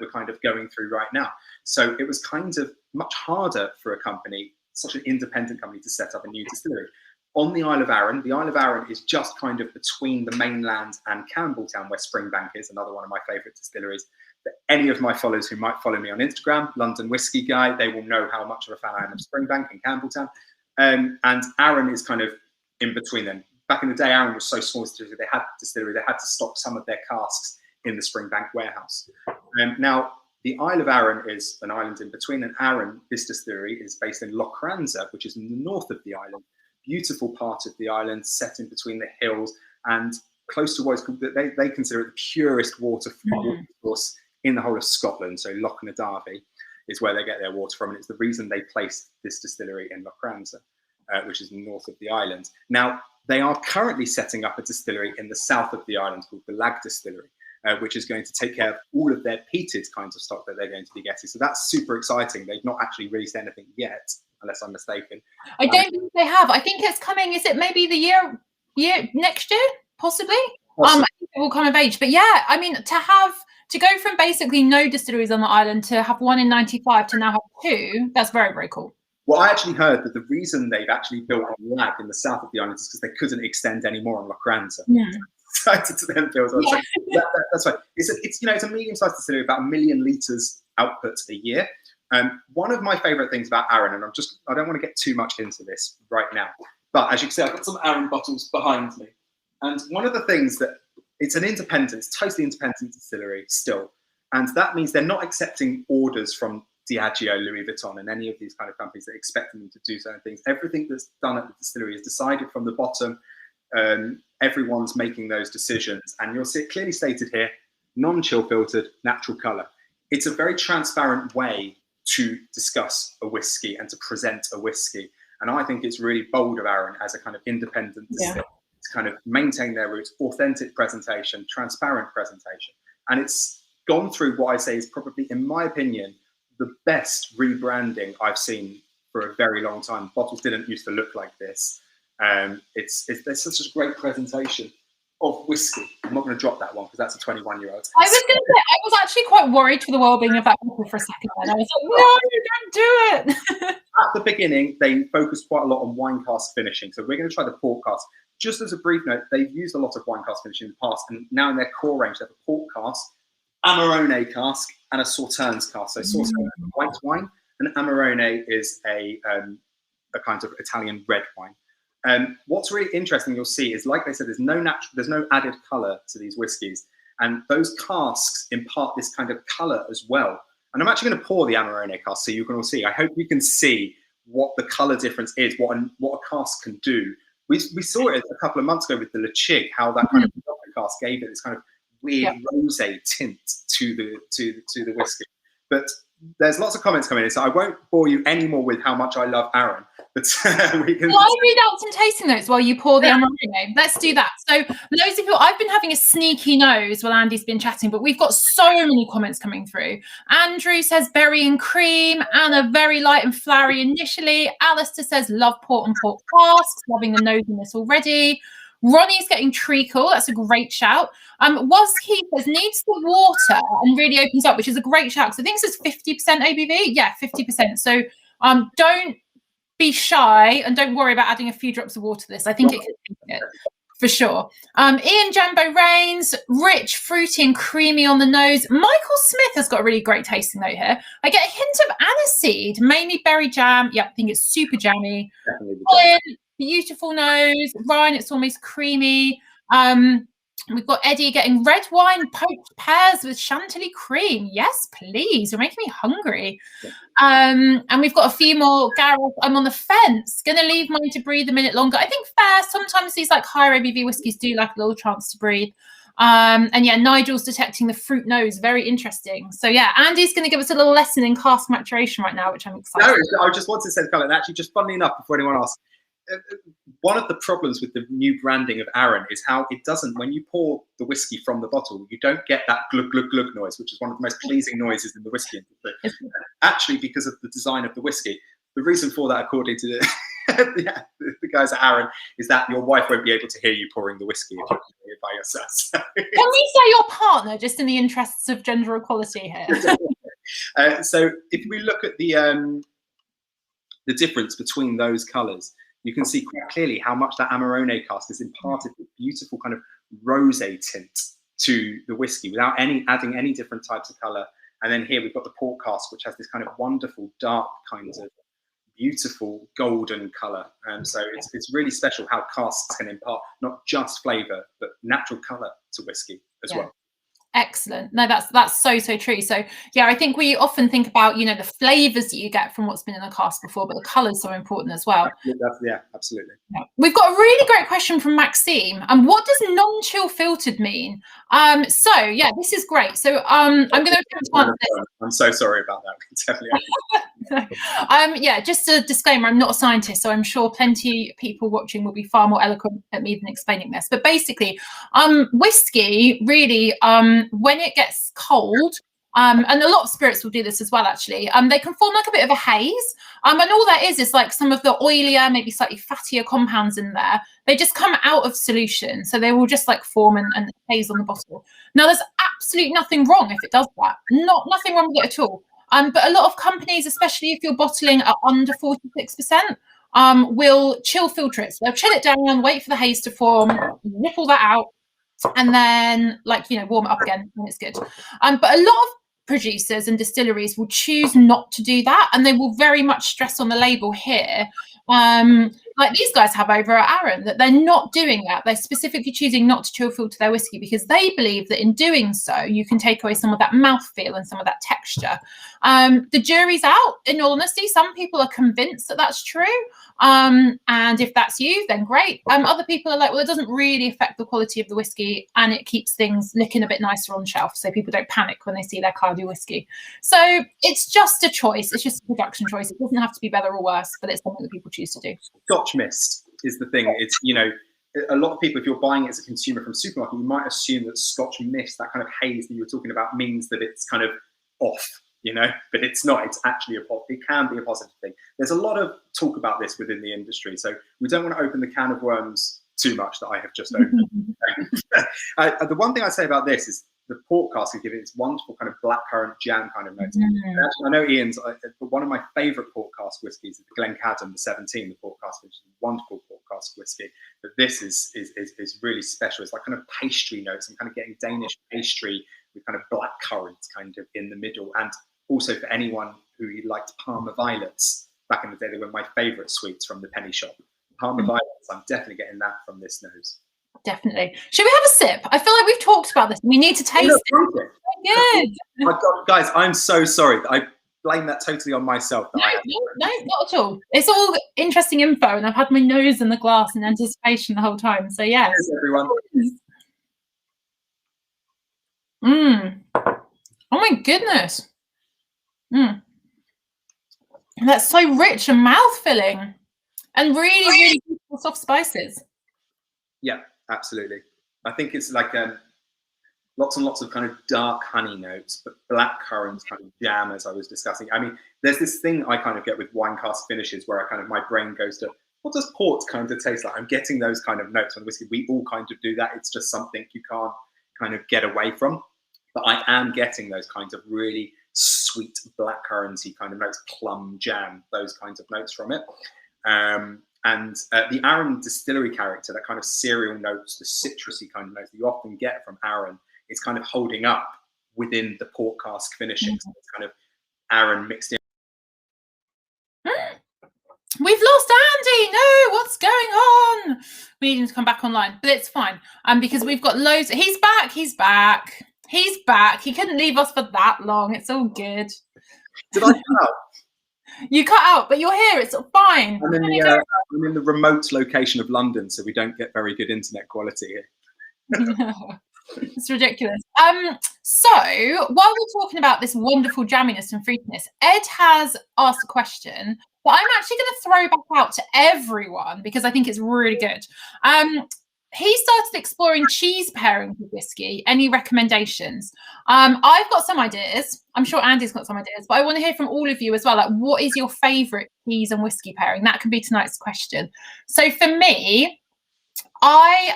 Speaker 2: we're kind of going through right now. So it was kind of much harder for a company, such an independent company, to set up a new distillery. On the Isle of Arran is just kind of between the mainland and Campbelltown, where Springbank is, another one of my favourite distilleries. But any of my followers who might follow me on Instagram, London Whiskey Guy, they will know how much of a fan I am of Springbank and Campbelltown. And Arran is kind of in between them. Back in the day, Arran was so small, they had to stock some of their casks in the Springbank warehouse. Now, the Isle of Arran is an island in between, and Arran, this distillery, is based in Lochranza, which is in the north of the island. Beautiful part of the island, set in between the hills, and close to what is called, they consider it the purest water source in the whole of Scotland. So Loch na Darby is where they get their water from, and it's the reason they placed this distillery in Lochranza, which is north of the island. Now, they are currently setting up a distillery in the south of the island called the Lag Distillery, which is going to take care of all of their peated kinds of stock that they're going to be getting. So that's super exciting. They've not actually released anything yet, unless I'm mistaken.
Speaker 1: I don't think they have. I think it's coming. Is it maybe the year next year, possibly? I think it will come of age. But yeah, I mean, to go from basically no distilleries on the island to have one in 95 to now have 2, that's very, very cool.
Speaker 2: Well, I actually heard that the reason they've actually built a lag in the south of the island is because they couldn't extend any more on Lochranza. That's right. It's a medium-sized distillery, about 1 million litres output a year. One of my favourite things about Arran, and I don't want to get too much into this right now, but as you can see, I've got some Arran bottles behind me. And one of the things that it's totally independent distillery still. And that means they're not accepting orders from Diageo, Louis Vuitton, and any of these kind of companies that expect them to do certain things. Everything that's done at the distillery is decided from the bottom. Everyone's making those decisions. And you'll see it clearly stated here, non-chill filtered, natural colour. It's a very transparent way to discuss a whiskey and to present a whiskey. And I think it's really bold of Arran as a kind of independent distiller to kind of maintain their roots, authentic presentation, transparent presentation. And it's gone through what I say is probably, in my opinion, the best rebranding I've seen for a very long time. Bottles didn't used to look like this. There's such a great presentation of whiskey. I'm not going to drop that one because that's a 21-year-old.
Speaker 1: I was going to say, I was actually quite worried for the well-being of that bottle for a second. And I was like, no, you don't do it.
Speaker 2: At the beginning, they focused quite a lot on wine cask finishing. So we're going to try the port cask. Just as a brief note, they've used a lot of wine cask finishing in the past, and now in their core range, they have a port cask, Amarone cask, and a Sauternes cask. So Sauternes is white wine, and Amarone is a kind of Italian red wine. What's really interesting, you'll see, is like they said, there's no added colour to these whiskies, and those casks impart this kind of colour as well. And I'm actually going to pour the Amarone cask so you can all see. I hope you can see what the colour difference is, what a cask can do. We saw it a couple of months ago with the Le Chig, how that kind of cask gave it this kind of weird rosé tint to the whiskey. But there's lots of comments coming in, so I won't bore you anymore with how much I love Arran. But we can.
Speaker 1: Well, I'll read out some tasting notes while you pour the Amarone. Let's do that. So, loads of people. I've been having a sneaky nose while Andy's been chatting, but we've got so many comments coming through. Andrew says berry and cream. Anna, very light and flowery initially. Alistair says love port and port casks. Loving the nose in this already. Ronnie's getting treacle. That's a great shout. Whiskey says needs the water and really opens up, which is a great shout. So I think it says 50% ABV. Yeah, 50%. So don't be shy and don't worry about adding a few drops of water to this. I think it can be it for sure. Ian Jambo Rains, rich, fruity and creamy on the nose. Michael Smith has got a really great tasting note here. I get a hint of aniseed, mainly berry jam. Yeah, I think it's super jammy. Beautiful nose. Ryan, it's almost creamy. We've got Eddie getting red wine, poached pears with chantilly cream. Yes, please. You're making me hungry. And we've got a few more. Gareth, I'm on the fence. Going to leave mine to breathe a minute longer. I think fair. Sometimes these like higher ABV whiskies do like a little chance to breathe. And yeah, Nigel's detecting the fruit nose. Very interesting. So yeah, Andy's going to give us a little lesson in cask maturation right now, which I'm excited about.
Speaker 2: No, I just wanted to say, Colin, actually, just funnily enough, before anyone asks, one of the problems with the new branding of Arran is how it doesn't, when you pour the whiskey from the bottle, you don't get that glug, glug, glug noise, which is one of the most pleasing noises in the whiskey industry. Actually, because of the design of the whiskey, the reason for that, according to the guys at Arran, is that your wife won't be able to hear you pouring the whiskey if you can hear it by yourself. So.
Speaker 1: Can we say your partner, just in the interests of gender equality here?
Speaker 2: So if we look at the difference between those colours, you can see quite clearly how much that Amarone cask has imparted the beautiful kind of rosé tint to the whiskey without adding any different types of colour. And then here we've got the port cask, which has this kind of wonderful dark kind of beautiful golden colour. So it's really special how casks can impart not just flavour but natural colour to whiskey as well.
Speaker 1: Excellent. No, that's so true. So yeah, I think we often think about, you know, the flavors that you get from what's been in the cask before, but the color is so important as well.
Speaker 2: Yeah, absolutely.
Speaker 1: Yeah. We've got a really great question from Maxime. And what does non-chill filtered mean? So yeah, this is great. So I'm going to answer this.
Speaker 2: I'm so sorry about that. Definitely.
Speaker 1: Yeah, just a disclaimer, I'm not a scientist, so I'm sure plenty of people watching will be far more eloquent at me than explaining this. But basically, whiskey really, when it gets cold, and a lot of spirits will do this as well, actually, they can form like a bit of a haze. And all that is like some of the oilier, maybe slightly fattier compounds in there. They just come out of solution. So they will just like form and haze on the bottle. Now, there's absolutely nothing wrong if it does that. Nothing wrong with it at all. But a lot of companies, especially if you're bottling at under 46%, will chill filter it. So they'll chill it down, wait for the haze to form, nipple that out, and then warm it up again and it's good. But a lot of producers and distilleries will choose not to do that, and they will very much stress on the label here, like these guys have over at Arran, that they're not doing that. They're specifically choosing not to chill filter their whiskey because they believe that in doing so you can take away some of that mouthfeel and some of that texture. The jury's out, in all honesty. Some people are convinced that that's true, and if that's you, then great. Other people are like, well, it doesn't really affect the quality of the whiskey and it keeps things looking a bit nicer on shelf, so people don't panic when they see their Cardi whiskey. So it's just a choice. It's just a production choice. It doesn't have to be better or worse, but it's something that people choose to do.
Speaker 2: Scotch mist is the thing. It's, a lot of people, if you're buying it as a consumer from supermarket, you might assume that Scotch mist, that kind of haze that you were talking about, means that it's kind of off, but it's not. It's actually it can be a positive thing. There's a lot of talk about this within the industry, so we don't want to open the can of worms too much that I have just opened. The one thing I say about this is the port cask is giving its wonderful kind of blackcurrant jam kind of notes. Actually, I know Ian's, one of my favourite port cask whiskies is the Glencadam, the 17, the port cask, which is a wonderful port cask whiskey. But this is really special. It's like kind of pastry notes. I'm kind of getting Danish pastry with kind of blackcurrant kind of in the middle. And also for anyone who liked Parma violets, back in the day, they were my favourite sweets from the penny shop. Parma violets, I'm definitely getting that from this nose.
Speaker 1: Definitely. Should we have a sip? I feel like we've talked about this. We need to taste it. Good.
Speaker 2: My God, guys, I'm so sorry. I blame that totally on myself.
Speaker 1: No, not at all. It's all interesting info, and I've had my nose in the glass in anticipation the whole time. So yeah.
Speaker 2: Cheers, everyone.
Speaker 1: Oh my goodness. Mm. And that's so rich and mouth-filling, and really, really beautiful soft spices.
Speaker 2: Yeah, absolutely. I think it's like lots and lots of kind of dark honey notes, but blackcurrant kind of jam, as I was discussing. I mean, there's this thing I kind of get with wine cask finishes where my brain goes to, what does port kind of taste like? I'm getting those kind of notes on whiskey. We all kind of do that. It's just something you can't kind of get away from. But I am getting those kinds of really sweet blackcurranty kind of notes, plum jam, those kinds of notes from it. And the Arran distillery character, that kind of cereal notes, the citrusy kind of notes that you often get from Arran, is kind of holding up within the port cask finishing. So it's kind of Arran mixed in.
Speaker 1: We've lost Andy. No, what's going on? We need him to come back online, but it's fine. Because we've got loads. He's back. He's back. He's back. He couldn't leave us for that long. It's all good.
Speaker 2: Did I cut out?
Speaker 1: You cut out, but you're here. It's fine.
Speaker 2: I'm in the remote location of London, so we don't get very good internet quality here.
Speaker 1: It's ridiculous. So while we're talking about this wonderful jamminess and fruitiness, Ed has asked a question that I'm actually going to throw back out to everyone because I think it's really good. He started exploring cheese pairings with whiskey. Any recommendations? I've got some ideas. I'm sure Andy's got some ideas, but I want to hear from all of you as well. Like, what is your favourite cheese and whiskey pairing? That can be tonight's question. So for me, I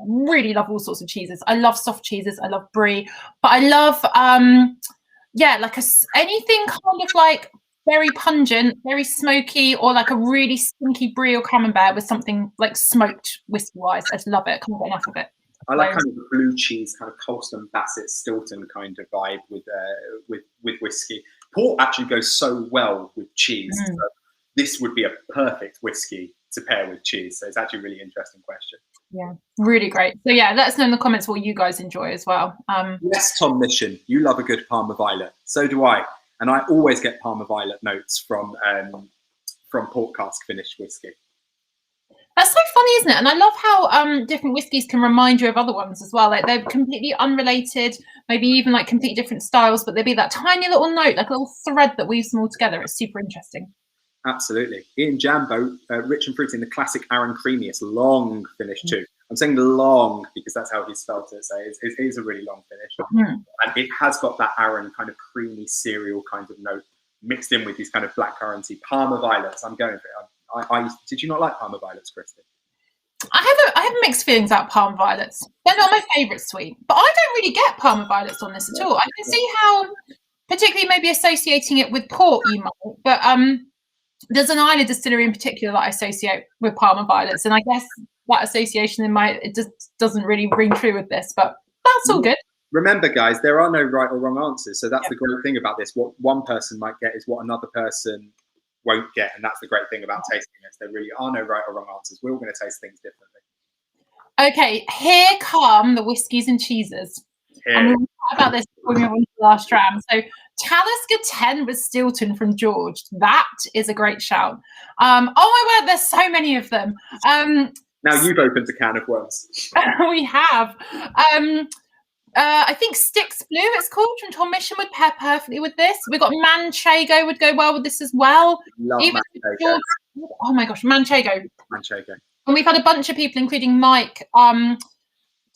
Speaker 1: really love all sorts of cheeses. I love soft cheeses. I love brie, but I love, anything kind of like very pungent, very smoky, or like a really stinky brie or camembert with something like smoked whiskey-wise. I just love it. Can't get enough of it.
Speaker 2: I like kind of the blue cheese, kind of Colston, Bassett, Stilton kind of vibe with whiskey. Port actually goes so well with cheese. So this would be a perfect whiskey to pair with cheese. So it's actually a really interesting question.
Speaker 1: Yeah, really great. So yeah, let us know in the comments what you guys enjoy as well.
Speaker 2: Yes, Tom Mission, you love a good Parma Violet. So do I. And I always get Parma Violet notes from port cask finished whiskey.
Speaker 1: That's so funny, isn't it? And I love how different whiskies can remind you of other ones as well. Like they're completely unrelated, maybe even like completely different styles, but there'd be that tiny little note, like a little thread that weaves them all together. It's super interesting.
Speaker 2: Absolutely. Ian Jambo, rich and fruity in the classic Arran creamy. It's long finish too. I'm saying long because that's how he spelt it. So it is a really long finish. And it has got that Arran kind of creamy cereal kind of note mixed in with these kind of blackcurranty Parma Violets. I'm going for it. Did you not like Parma Violets, Christy?
Speaker 1: I have mixed feelings about Parma Violets. They're not my favourite sweet, but I don't really get Parma Violets on this at all. I can see how, particularly maybe associating it with port, you might, but there's an Islay distillery in particular that I associate with Parma Violets, and I guess that association it just doesn't really ring true with this, but that's all good.
Speaker 2: Remember, guys, there are no right or wrong answers. So that's the great thing about this. What one person might get is what another person won't get, and that's the great thing about tasting this. There really are no right or wrong answers. We're all going to taste things differently.
Speaker 1: Okay, here come the whiskies and cheeses. And we'll talk about this before we move on to the last round. So Talisker 10 with Stilton from George. That is a great shout. Oh my word, there's so many of them.
Speaker 2: Now you've opened a can of worms.
Speaker 1: We have. I think Styx Blue, it's called, from Tom Mission, would pair perfectly with this. We've got Manchego would go well with this as well.
Speaker 2: Love Manchego.
Speaker 1: Oh my gosh, Manchego.
Speaker 2: Manchego.
Speaker 1: And we've had a bunch of people, including Mike,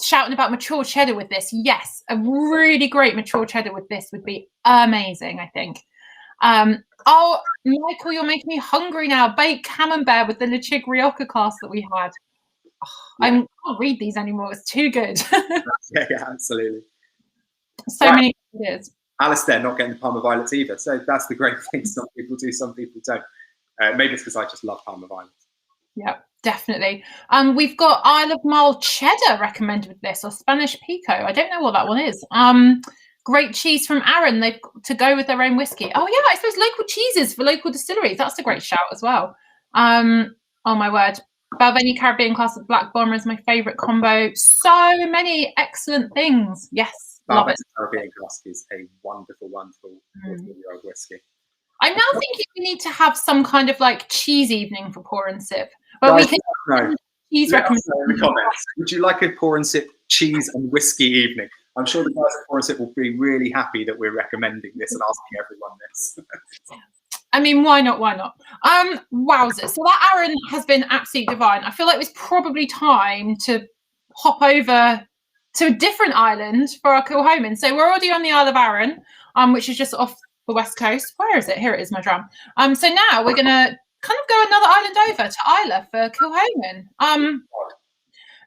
Speaker 1: shouting about mature cheddar with this. Yes, a really great mature cheddar with this would be amazing, I think. Oh, Michael, you're making me hungry now. Baked camembert with the Le Chig Rioja class that we had. Oh, I can't read these anymore. It's too good.
Speaker 2: yeah, absolutely.
Speaker 1: So many ideas.
Speaker 2: Alistair not getting the Parma Violets either. So that's the great thing. Some people do, some people don't. Maybe it's because I just love Parma Violets.
Speaker 1: Yeah, definitely. We've got Isle of Mull cheddar recommended with this, or Spanish Pico. I don't know what that one is. Great cheese from Arran. They've to go with their own whiskey. Oh yeah, I suppose local cheeses for local distilleries. That's a great shout as well. Oh my word. Balvenie Caribbean class with Black Bomber is my favourite combo. So many excellent things. Yes, love it.
Speaker 2: Caribbean class is a wonderful, wonderful whiskey.
Speaker 1: I'm now thinking we need to have some kind of like cheese evening for Pour and Sip. Where we can cheese recommendations.
Speaker 2: Would you like a Pour and Sip cheese and whiskey evening? I'm sure the guys at Foreign Sip will be really happy that we're recommending this and asking everyone this.
Speaker 1: I mean, why not? Why not? Wowzers. So that Arran has been absolutely divine. I feel like it was probably time to hop over to a different island for our Kilchoman. So we're already on the Isle of Arran, which is just off the west coast. Where is it? Here it is, my drum. So now we're going to kind of go another island over to Isla for Kilchoman.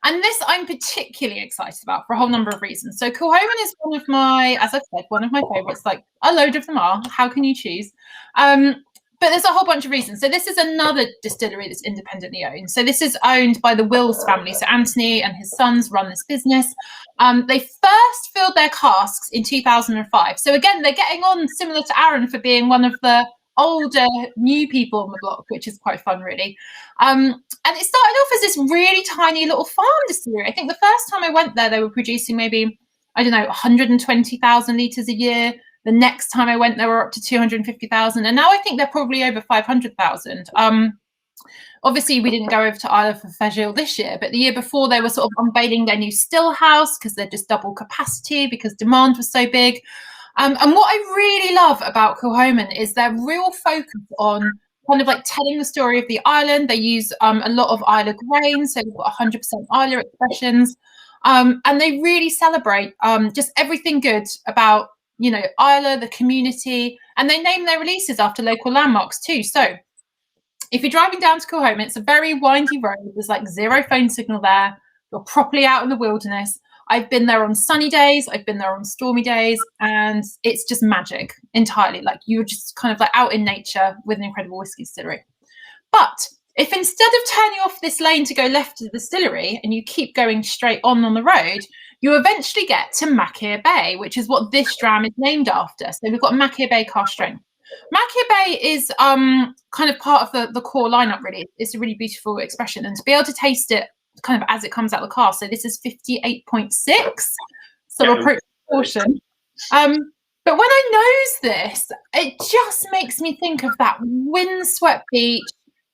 Speaker 1: And this I'm particularly excited about for a whole number of reasons. So Kilchoman is one of my, as I've said, one of my favourites. Like a load of them are. How can you choose? But there's a whole bunch of reasons. So this is another distillery that's independently owned. So this is owned by the Wills family. So Anthony and his sons run this business. They first filled their casks in 2005. So again, they're getting on similar to Arran for being one of the older new people on the block, which is quite fun, really. And it started off as this really tiny little farm distillery. I think the first time I went there, they were producing maybe, I don't know, 120,000 litres a year. The next time I went, they were up to 250,000. And now I think they're probably over 500,000. Obviously, we didn't go over to Isla for Fagil this year, but the year before they were sort of unveiling their new still house because they're just double capacity because demand was so big. And what I really love about Kilchoman is their real focus on kind of like telling the story of the island. They use a lot of Isla grain, so they've got 100% Isla expressions. And they really celebrate just everything good about, you know, Isla, the community, and they name their releases after local landmarks too. So if you're driving down to Kilchoman, it's a very windy road. There's like zero phone signal there. You're properly out in the wilderness. I've been there on sunny days. I've been there on stormy days, and it's just magic entirely. Like you're just kind of like out in nature with an incredible whiskey distillery. But if instead of turning off this lane to go left to the distillery and you keep going straight on the road, you eventually get to Machir Bay, which is what this dram is named after. So we've got Machir Bay cask strength. Machir Bay is kind of part of the core lineup, really. It's a really beautiful expression. And to be able to taste it kind of as it comes out of the cask, so this is 58.6, so approach caution. But when I nose this, it just makes me think of that windswept beach,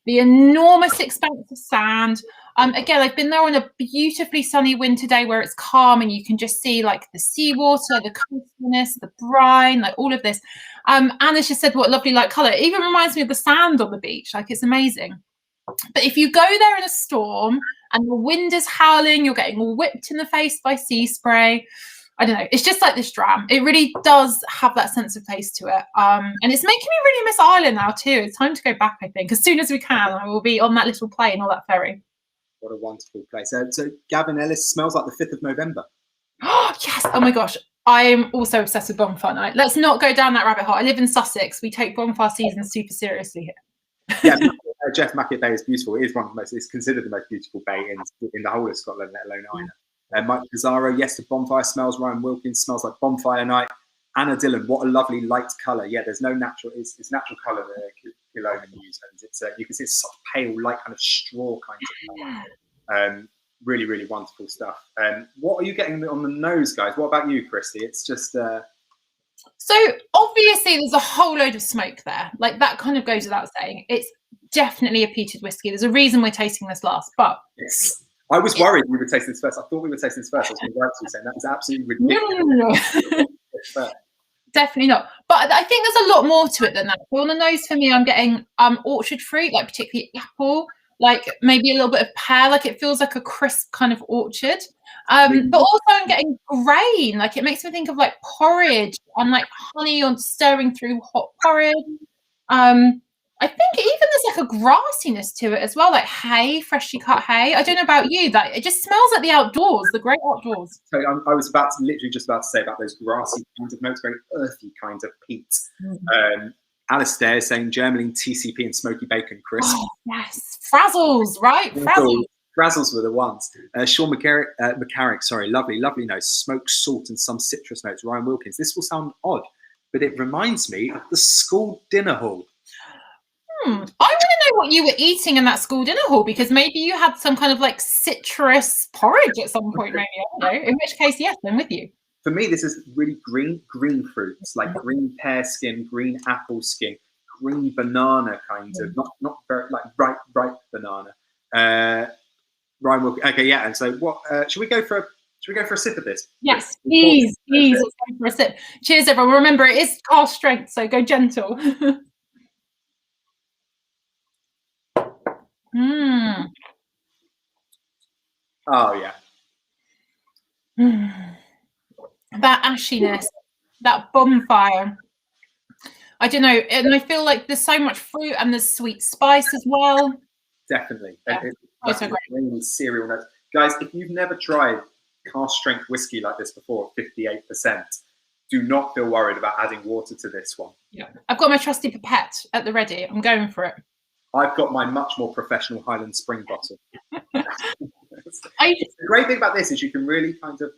Speaker 1: the enormous expanse of sand. Again, I've been there on a beautifully sunny winter day where it's calm and you can just see like the seawater, the coastalness, the brine, like all of this. Anna's just said what a lovely light colour. It even reminds me of the sand on the beach. Like it's amazing. But if you go there in a storm and the wind is howling, you're getting whipped in the face by sea spray. I don't know. It's just like this dram. It really does have that sense of taste to it. And it's making me really miss Ireland now too. It's time to go back, I think. As soon as we can, I will be on that little plane or that ferry.
Speaker 2: What a wonderful place. So Gavin Ellis, smells like the 5th of November.
Speaker 1: Oh, yes. Oh, my gosh. I'm also obsessed with bonfire night. Let's not go down that rabbit hole. I live in Sussex. We take bonfire season super seriously here.
Speaker 2: Yeah, Jeff, Machir Bay is beautiful. It is one of the most, it's considered the most beautiful bay in the whole of Scotland, let alone Ireland. Mike Pizarro, yes, the bonfire smells. Ryan Wilkins smells like bonfire night. Anna Dillon, what a lovely light colour. Yeah, there's no natural, it's natural colour that Kilchoman use. And it's, you can see it's soft, pale, light kind of straw kind of colour. Really, really wonderful stuff. What are you getting on the nose, guys? What about you, Christy? It's just...
Speaker 1: So obviously there's a whole load of smoke there. Like that kind of goes without saying. It's definitely a peated whiskey. There's a reason we're tasting this last, but...
Speaker 2: Yes. I was worried we would taste this first. I thought we would taste this first. I was going to saying that is absolutely ridiculous.
Speaker 1: No. Definitely not. But I think there's a lot more to it than that. So on the nose for me, I'm getting orchard fruit, like particularly apple, like maybe a little bit of pear. Like it feels like a crisp kind of orchard. But also I'm getting grain. Like it makes me think of like porridge and like honey on stirring through hot porridge. I think even there's like a grassiness to it as well, like hay, freshly cut hay. I don't know about you, that it just smells like the outdoors, the great outdoors.
Speaker 2: So I was literally just about to say about those grassy kinds of notes, very earthy kinds of peat. Alistair is saying Germany, TCP and smoky bacon crisp.
Speaker 1: Oh, yes, frazzles, right? Frazzles.
Speaker 2: Frazzles were the ones. Sean McCarrick, sorry, lovely notes. Smoke, salt and some citrus notes. Ryan Wilkins, this will sound odd, but it reminds me of the school dinner hall.
Speaker 1: I want to know what you were eating in that school dinner hall, because maybe you had some kind of like citrus porridge at some point, maybe. I don't know. In which case, yes, I'm with you.
Speaker 2: For me, this is really green fruits, like green pear skin, green apple skin, green banana kind of, not very like ripe banana. Ryan Wilkins. Okay, yeah. And so, what should we go for Should we go for a sip of this?
Speaker 1: Yes, please. Let's go for a sip. Cheers, everyone. Remember, it is cask strength, so go gentle.
Speaker 2: Oh yeah.
Speaker 1: That ashiness, that bonfire. I don't know, and I feel like there's so much fruit and there's sweet spice as well.
Speaker 2: Definitely.
Speaker 1: Yeah.
Speaker 2: It's really cereal notes. Guys, if you've never tried cask strength whiskey like this before, 58%, do not feel worried about adding water to this one.
Speaker 1: Yeah, I've got my trusty pipette at the ready. I'm going for it.
Speaker 2: I've got my much more professional Highland Spring bottle.
Speaker 1: The
Speaker 2: great thing about this is you can really kind of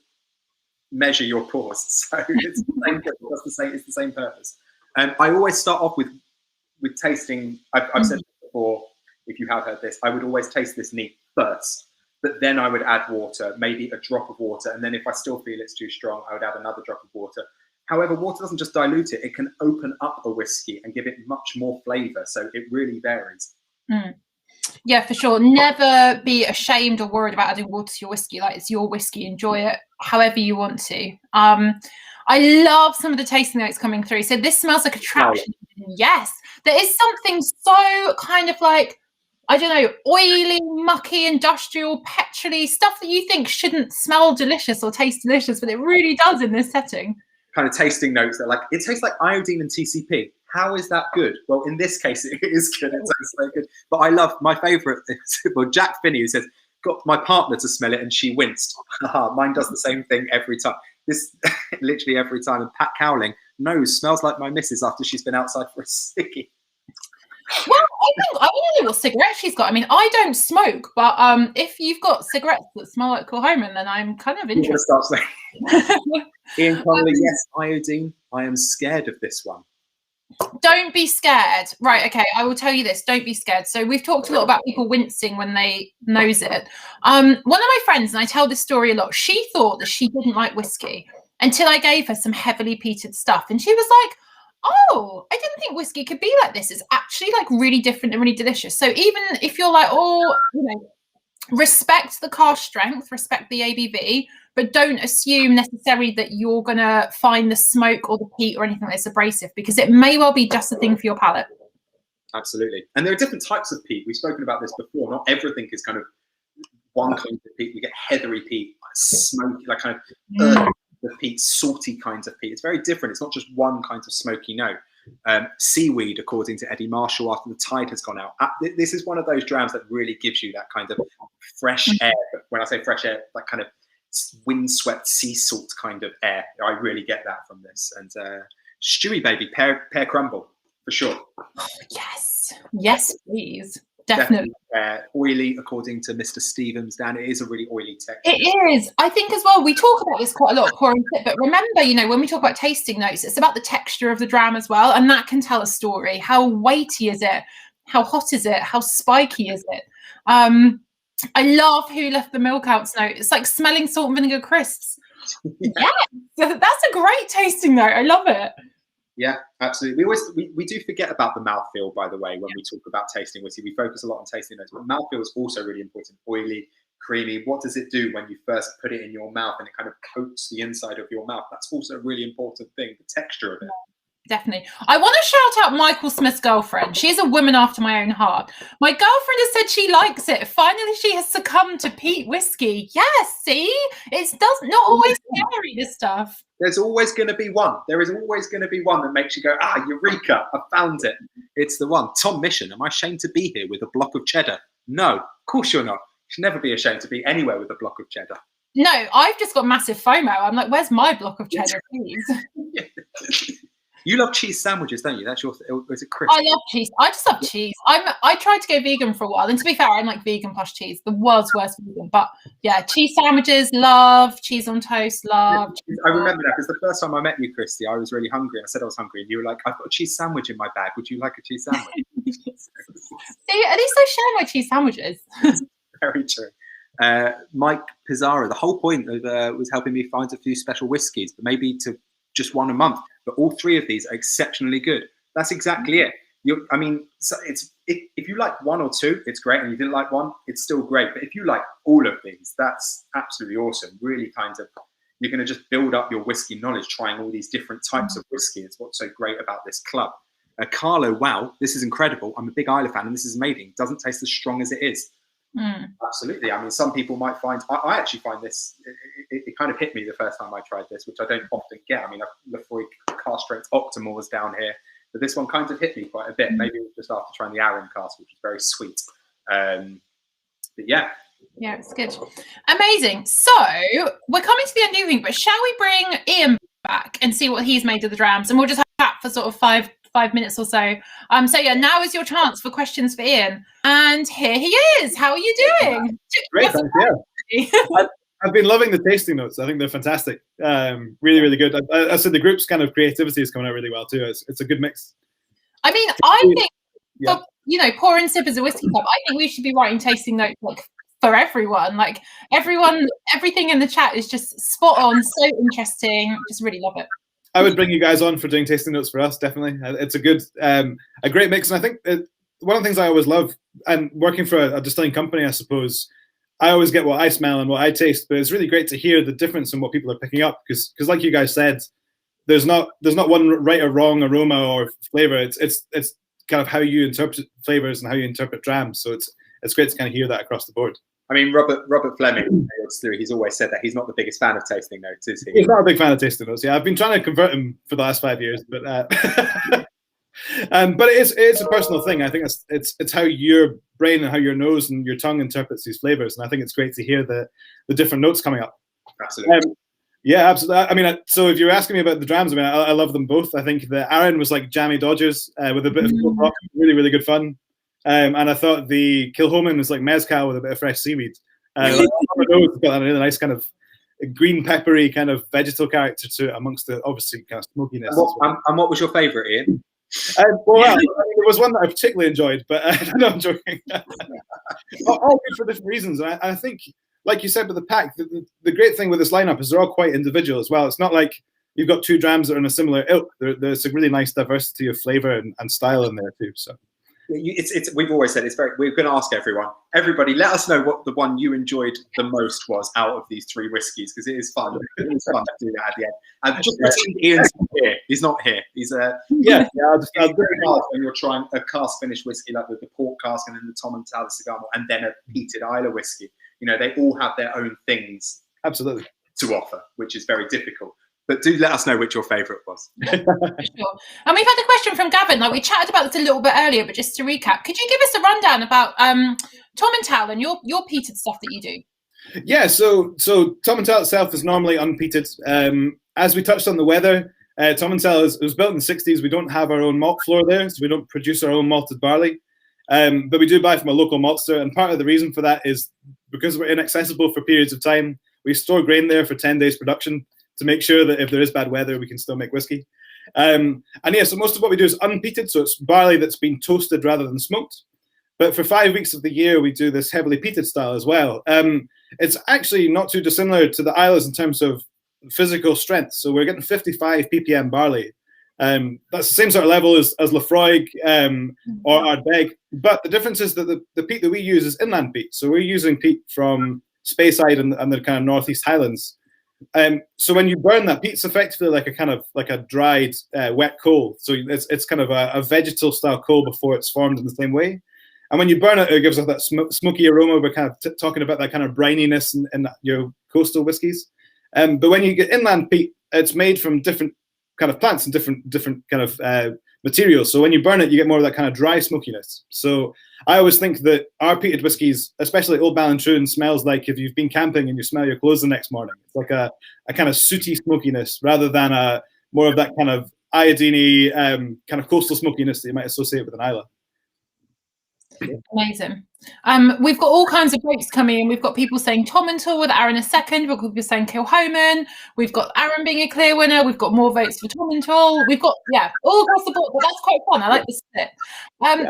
Speaker 2: measure your pours. So it's the same purpose. I always start off with tasting. I've said before, if you have heard this, I would always taste this neat first, but then I would add water, maybe a drop of water, and then if I still feel it's too strong, I would add another drop of water. However, water doesn't just dilute it; it can open up a whiskey and give it much more flavour. So it really varies.
Speaker 1: Yeah, for sure. Never be ashamed or worried about adding water to your whiskey. Like, it's your whiskey. Enjoy it however you want to. I love some of the tasting notes coming through. So this smells like a traction. Oh. Yes, there is something so kind of like, I don't know, oily, mucky, industrial, petrol-y, stuff that you think shouldn't smell delicious or taste delicious, but it really does in this setting.
Speaker 2: Kind of tasting notes that like, it tastes like iodine and TCP. How is that good? Well, in this case, it is good. It tastes so good. But I love my favourite. Well, Jack Finney, who says, got my partner to smell it and she winced. Mine does the same thing every time. This literally every time. And Pat Cowling, nose smells like my missus after she's been outside for a sickie.
Speaker 1: Well, I want to know what cigarette she's got. I mean, I don't smoke, but if you've got cigarettes that smell like Kilchoman, then I'm kind of interested.
Speaker 2: Ian Connolly, yes, iodine. I am scared of this one.
Speaker 1: Don't be scared. Right, okay, I will tell you this. Don't be scared. So we've talked a lot about people wincing when they nose it. One of my friends, and I tell this story a lot, she thought that she didn't like whiskey until I gave her some heavily peated stuff. And she was like, oh, I didn't think whiskey could be like this. It's actually like really different and really delicious. So even if you're like, oh, you know, respect the cask strength, respect the ABV, but don't assume necessarily that you're going to find the smoke or the peat or anything that's abrasive, because it may well be just the thing for your palate.
Speaker 2: Absolutely. And there are different types of peat. We've spoken about this before. Not everything is kind of one kind of peat. We get heathery peat, like smoky, like kind of the peat, salty kinds of peat. It's very different. It's not just one kind of smoky note. Seaweed, according to Eddie Marshall, after the tide has gone out. This is one of those drams that really gives you that kind of fresh air. But when I say fresh air, that kind of windswept sea salt kind of air. I really get that from this. And Stewie baby, pear crumble for sure.
Speaker 1: Oh, yes, please. Definitely.
Speaker 2: Oily, according to Mr. Stevens, Dan. It is a really oily texture.
Speaker 1: It is. I think as well, we talk about this quite a lot, pour and sip, but remember, you know, when we talk about tasting notes, it's about the texture of the dram as well, and that can tell a story. How weighty is it? How hot is it? How spiky is it? I love Who Left the Milk Out's note. It's like smelling salt and vinegar crisps. Yeah, that's a great tasting note. I love it.
Speaker 2: Yeah, absolutely. We do forget about the mouthfeel, by the way, when we talk about tasting whiskey. We focus a lot on tasting notes, but mouthfeel is also really important. Oily, creamy. What does it do when you first put it in your mouth and it kind of coats the inside of your mouth? That's also a really important thing, the texture of it.
Speaker 1: Definitely. I want to shout out Michael Smith's girlfriend. She's a woman after my own heart. My girlfriend has said she likes it. Finally, she has succumbed to peat whiskey. Yes, see? It's not always scary, this stuff.
Speaker 2: There's always going to be one. There is always going to be one that makes you go, eureka, I found it. It's the one. Tom Mission, am I ashamed to be here with a block of cheddar? No, of course you're not. You should never be ashamed to be anywhere with a block of cheddar.
Speaker 1: No, I've just got massive FOMO. I'm like, where's my block of cheddar, please?
Speaker 2: You love cheese sandwiches, don't you? That's your. Is it crisp?
Speaker 1: I love cheese. I just love cheese. I tried to go vegan for a while, and to be fair, I'm like vegan plus cheese, the world's worst vegan. But yeah, cheese sandwiches, love cheese on toast, love.
Speaker 2: I remember that because the first time I met you, Christy, I was really hungry. I said I was hungry, and you were like, "I've got a cheese sandwich in my bag. Would you like a cheese sandwich?"
Speaker 1: See, at least I share my cheese sandwiches.
Speaker 2: Very true. Mike Pizarro. The whole point of was helping me find a few special whiskies, but maybe to just one a month. But all three of these are exceptionally good. That's exactly it. I mean, so if you like one or two, it's great, and you didn't like one, it's still great. But if you like all of these, that's absolutely awesome. Really, kind of, you're going to just build up your whiskey knowledge, trying all these different types of whiskey. It's what's so great about this club. Carlo, wow, this is incredible. I'm a big Islay fan, and this is amazing. Doesn't taste as strong as it is. Absolutely. I mean, some people might find, I actually find this, it kind of hit me the first time I tried this, which I don't often get. I mean, Lefroy cask strength Octomores down here, but this one kind of hit me quite a bit. Maybe it was just after trying the Arran cask, which was very sweet. But yeah.
Speaker 1: Yeah, it's good. Amazing. So we're coming to the end of the evening, but shall we bring Ian back and see what he's made of the drams? And we'll just have that for sort of five minutes or so. So yeah, now is your chance for questions for Ian. And here he is. How are you doing?
Speaker 3: Great, thanks. Yeah. I've been loving the tasting notes. I think they're fantastic. Really, really good. I said the group's kind of creativity is coming out really well too. It's a good mix.
Speaker 1: I mean, I think for, you know, Pour and Sip as a whiskey club, I think we should be writing tasting notes like for everyone. Like everything in the chat is just spot on, so interesting. Just really love it.
Speaker 3: I would bring you guys on for doing tasting notes for us. Definitely, it's a good, a great mix. And I think one of the things I always love, and working for a distilling company, I suppose, I always get what I smell and what I taste. But it's really great to hear the difference in what people are picking up, because like you guys said, there's not one right or wrong aroma or flavor. It's kind of how you interpret flavors and how you interpret drams. So it's great to kind of hear that across the board.
Speaker 2: I mean, Robert Fleming, he's always said that he's not the biggest fan of tasting notes, is he?
Speaker 3: He's not a big fan of tasting notes. Yeah, I've been trying to convert him for the last 5 years, but but it is a personal thing. I think it's how your brain and how your nose and your tongue interprets these flavors, and I think it's great to hear the different notes coming up.
Speaker 2: Absolutely.
Speaker 3: Yeah, absolutely. I mean, so if you're asking me about the drams, I mean, I love them both. I think the Arran was like jammy Dodgers with a bit of rock, really, really good fun. And I thought the Kilchoman was like mezcal with a bit of fresh seaweed. It's got a really nice kind of green peppery kind of vegetal character to it, amongst the obviously kind of smokiness.
Speaker 2: And what was your favourite, Ian?
Speaker 3: Well, there was one that I particularly enjoyed, but no, I'm joking. All good for different reasons. And I think, like you said with the pack, the great thing with this lineup is they're all quite individual as well. It's not like you've got two drams that are in a similar ilk. There's a really nice diversity of flavour and style in there too. So.
Speaker 2: We've always said we're going to ask everybody, let us know what the one you enjoyed the most was out of these three whiskies, because it is fun. It is fun to do that at the end. And just pretend Ian's not here. He's not here. He's I'll do it when you're trying a cask finished whiskey, like with the port cask and then the Tomintoul, the cigar malt, and then a peated Islay whiskey. You know, they all have their own things
Speaker 3: absolutely
Speaker 2: to offer, which is very difficult. But do let us know which your favourite was.
Speaker 1: Sure. And we've had a question from Gavin. Like, we chatted about this a little bit earlier, but just to recap, could you give us a rundown about Tomintoul and your peated stuff that you do?
Speaker 3: Yeah, so Tomintoul itself is normally unpeated. As we touched on the weather, Tomintoul was built in the 60s. We don't have our own malt floor there, so we don't produce our own malted barley. But we do buy from a local maltster, and part of the reason for that is because we're inaccessible for periods of time. We store grain there for 10 days production, to make sure that if there is bad weather, we can still make whiskey. And yeah, so most of what we do is unpeated, so it's barley that's been toasted rather than smoked. But for 5 weeks of the year, we do this heavily peated style as well. It's actually not too dissimilar to the Isles in terms of physical strength. So we're getting 55 ppm barley. That's the same sort of level as Lefroy or Ardbeg. But the difference is that the peat that we use is inland peat. So we're using peat from Speyside and the kind of northeast Highlands. So when you burn that, peat's effectively like a dried wet coal. So it's kind of a vegetal style coal before it's formed in the same way. And when you burn it, it gives us that smoky aroma. We're kind of talking about that kind of brininess in your coastal whiskies. But when you get inland peat, it's made from different kind of plants and different kind of materials. So when you burn it, you get more of that kind of dry smokiness. So I always think that our peated whiskies, especially Old Ballantrae, smells like if you've been camping and you smell your clothes the next morning. It's like a kind of sooty smokiness rather than more of that kind of iodine-y kind of coastal smokiness that you might associate with an Islay.
Speaker 1: Amazing. We've got all kinds of votes coming in. We've got people saying Tomintoul with Arran a second. We've got people saying Kilchoman. We've got Arran being a clear winner. We've got more votes for Tomintoul. We've got, all across the board. But that's quite fun. I like the split.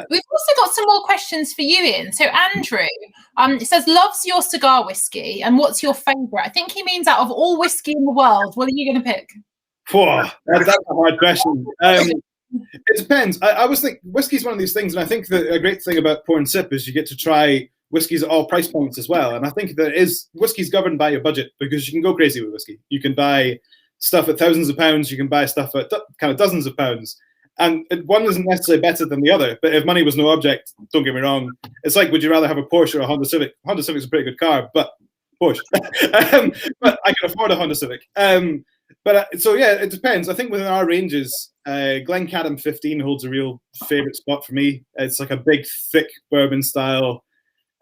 Speaker 1: We've also got some more questions for you, Ian. So Andrew, it says, loves your cigar whiskey. And what's your favourite? I think he means out of all whiskey in the world, what are you going to pick?
Speaker 3: That's a hard question. It depends. I always think whiskey's one of these things, and I think that a great thing about pour and sip is you get to try whiskies at all price points as well. And I think that whiskey's governed by your budget, because you can go crazy with whiskey. You can buy stuff at thousands of pounds. You can buy stuff at kind of dozens of pounds. And one isn't necessarily better than the other. But if money was no object, don't get me wrong, it's like, would you rather have a Porsche or a Honda Civic? Honda Civic's a pretty good car, but Porsche. But I can afford a Honda Civic. So yeah, it depends. I think within our ranges, Glencadam 15 holds a real favorite spot for me. It's like a big, thick bourbon style.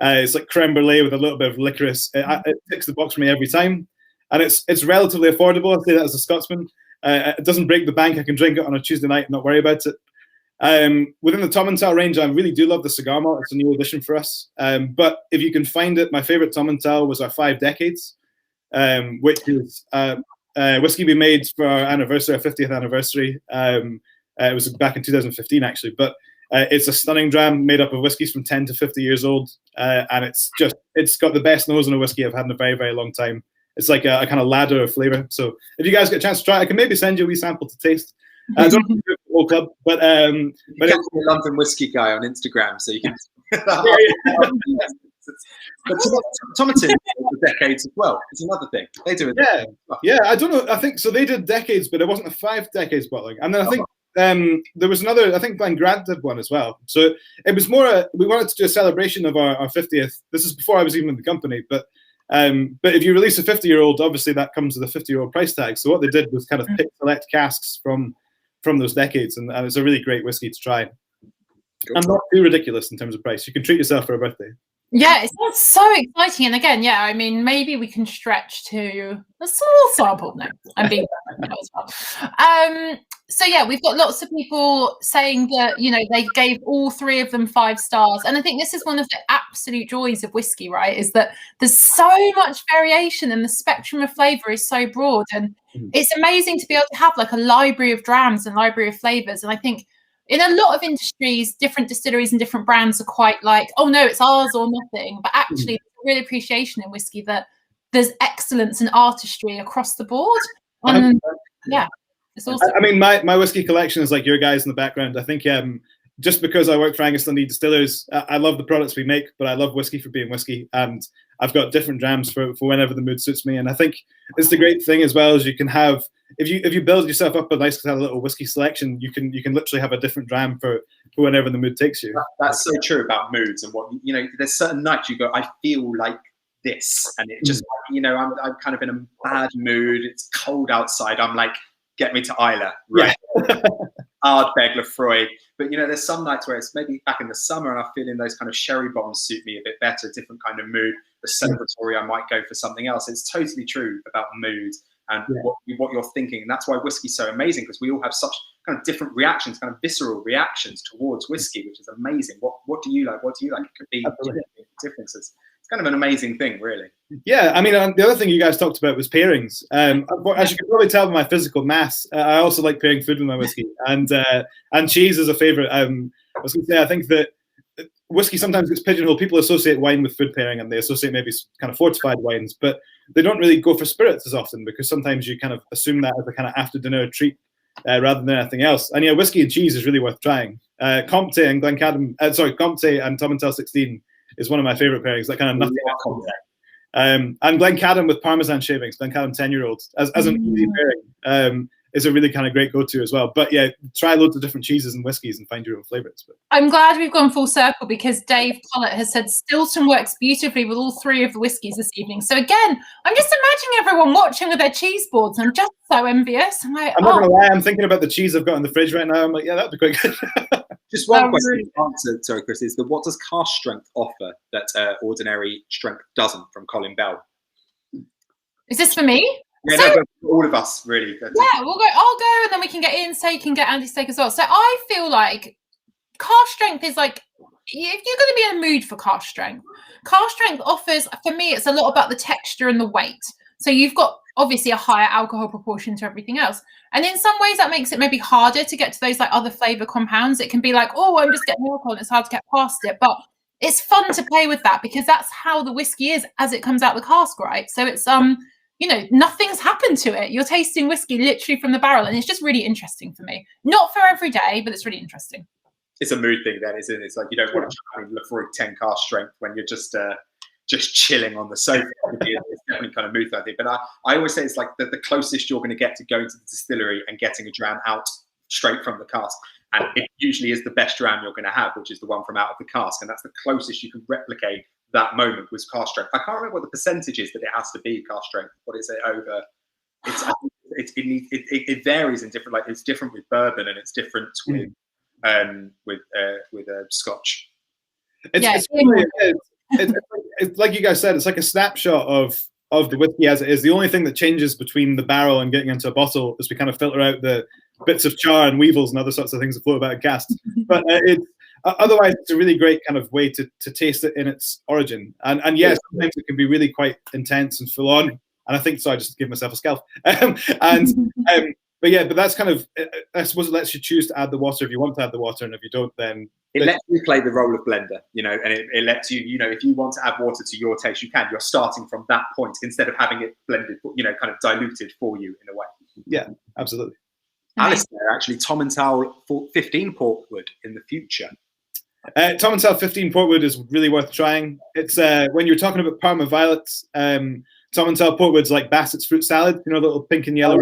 Speaker 3: It's like creme brulee with a little bit of licorice. It ticks the box for me every time, and it's relatively affordable. I say that as a Scotsman. It doesn't break the bank. I can drink it on a Tuesday night and not worry about it. Within the Tomintoul range, I really do love the cigar malt. It's a new addition for us. But if you can find it, my favorite Tomintoul was our 5 Decades, which is whiskey we made for our anniversary, our 50th anniversary. It was back in 2015, actually. But it's a stunning dram made up of whiskies from 10 to 50 years old. And it's got the best nose on a whiskey I've had in a very, very long time. It's like a kind of ladder of flavor. So if you guys get a chance to try it, I can maybe send you a wee sample to taste. I don't know the whole club, but
Speaker 2: you can a London whiskey guy on Instagram, so you can. But Tomintoul for decades as well. It's another thing they do it.
Speaker 3: Yeah. I don't know. I think so. They did decades, but it wasn't a 5 Decades bottling. And then I think there was another. I think Glen Grant did one as well. So it was more. We wanted to do a celebration of our 50th. This is before I was even in the company, but if you release a 50-year-old, obviously that comes with a 50-year-old price tag. So what they did was kind of pick select casks from those decades, and it's a really great whiskey to try. Cool. And not too ridiculous in terms of price. You can treat yourself for a birthday.
Speaker 1: Yeah, it sounds so exciting. And again, yeah, I mean, maybe we can stretch to a small sample now. I'm being as well. So yeah, we've got lots of people saying that, they gave all 3 of them 5 stars. And I think this is one of the absolute joys of whiskey, right? Is that there's so much variation and the spectrum of flavor is so broad. And it's amazing to be able to have like a library of drams and library of flavors. And I think in a lot of industries, different distilleries and different brands are quite like, oh no, it's ours or nothing. But actually, there's real appreciation in whiskey that there's excellence and artistry across the board. And yeah, it's awesome.
Speaker 3: I mean, my whiskey collection is like your guys in the background. I think just because I work for Angus Dundee Distillers, I love the products we make, but I love whiskey for being whiskey. And I've got different drams for whenever the mood suits me. And I think it's the great thing as well, as you can have, if you build yourself up a nice kind of little whiskey selection, you can literally have a different dram for whenever the mood takes you.
Speaker 2: That's so true about moods and what there's certain nights you go, I feel like this, and it just I'm kind of in a bad mood. It's cold outside. I'm like, get me to Isla, right? Ardbeg, Lefroy. But there's some nights where it's maybe back in the summer and I'm feeling those kind of sherry bombs suit me a bit better, different kind of mood. The celebratory, I might go for something else. It's totally true about mood and what you're thinking. And that's why whiskey's so amazing, because we all have such kind of different reactions, kind of visceral reactions towards whiskey, which is amazing. What do you like? What do you like? It could be differences. It's kind of an amazing thing, really.
Speaker 3: Yeah, I mean, the other thing you guys talked about was pairings. As you can probably tell by my physical mass, I also like pairing food with my whiskey, and cheese is a favorite. I was going to say, I think that whiskey sometimes gets pigeonholed. People associate wine with food pairing, and they associate maybe kind of fortified wines, but they don't really go for spirits as often, because sometimes you kind of assume that as a kind of after dinner treat rather than anything else. And whiskey and cheese is really worth trying. Comte and Comte and Tomintoul 16 is one of my favorite pairings. That kind of nothing. And Glencadam with Parmesan shavings, Glencadam 10-year-olds as an easy pairing is a really kind of great go-to as well. But yeah, try loads of different cheeses and whiskies and find your own flavorites. But
Speaker 1: I'm glad we've gone full circle, because Dave Collett has said Stilton works beautifully with all 3 of the whiskies this evening. So again, I'm just imagining everyone watching with their cheese boards. I'm just so envious. I'm like,
Speaker 3: I'm not gonna lie, I'm thinking about the cheese I've got in the fridge right now. I'm like, yeah, that'd be quite good.
Speaker 2: Just one question to answer, sorry, Chris, is what does cask strength offer that ordinary strength doesn't from Colin Bell?
Speaker 1: Is this for me?
Speaker 2: Yeah, so, no, for all of us, really.
Speaker 1: Yeah, we'll go. I'll go, and then we can get Ian's take and get Andy's take as well. So I feel like cask strength is like, if you're going to be in a mood for cask strength offers, for me, it's a lot about the texture and the weight. So you've got obviously a higher alcohol proportion to everything else. And in some ways that makes it maybe harder to get to those like other flavor compounds. It can be like, oh, I'm just getting alcohol and it's hard to get past it. But it's fun to play with that, because that's how the whiskey is as it comes out the cask, right? So it's nothing's happened to it. You're tasting whiskey literally from the barrel, and it's just really interesting for me. Not for every day, but it's really interesting.
Speaker 2: It's a mood thing then, isn't it? It's like you don't want to try and look for a 10 cask strength when you're just chilling on the sofa. It's definitely kind of mood thing. But I always say it's like the closest you're going to get to going to the distillery and getting a dram out straight from the cask. And it usually is the best dram you're going to have, which is the one from out of the cask. And that's the closest you can replicate that moment with cask strength. I can't remember what the percentage is that it has to be cask strength. What is it over? It varies in different, like it's different with bourbon and it's different with Scotch.
Speaker 3: It's like you guys said, it's like a snapshot of the whiskey as it is. The only thing that changes between the barrel and getting into a bottle is we kind of filter out the bits of char and weevils and other sorts of things that float about in casks. But otherwise, it's a really great kind of way to taste it in its origin. And yes, sometimes it can be really quite intense and full on. And I think so. I just give myself a scalp. But that's kind of, I suppose it lets you choose to add the water if you want to add the water, and if you don't, then
Speaker 2: it lets you play the role of blender, and it lets you, if you want to add water to your taste, you can. You're starting from that point instead of having it blended, kind of diluted for you in a way.
Speaker 3: Yeah, absolutely.
Speaker 2: Alistair, actually, Tomintoul 15 Portwood in the future.
Speaker 3: Tomintoul 15 Portwood is really worth trying. It's when you're talking about Parma violets, Tomintoul Portwood's like Bassett's fruit salad, the little pink and yellow.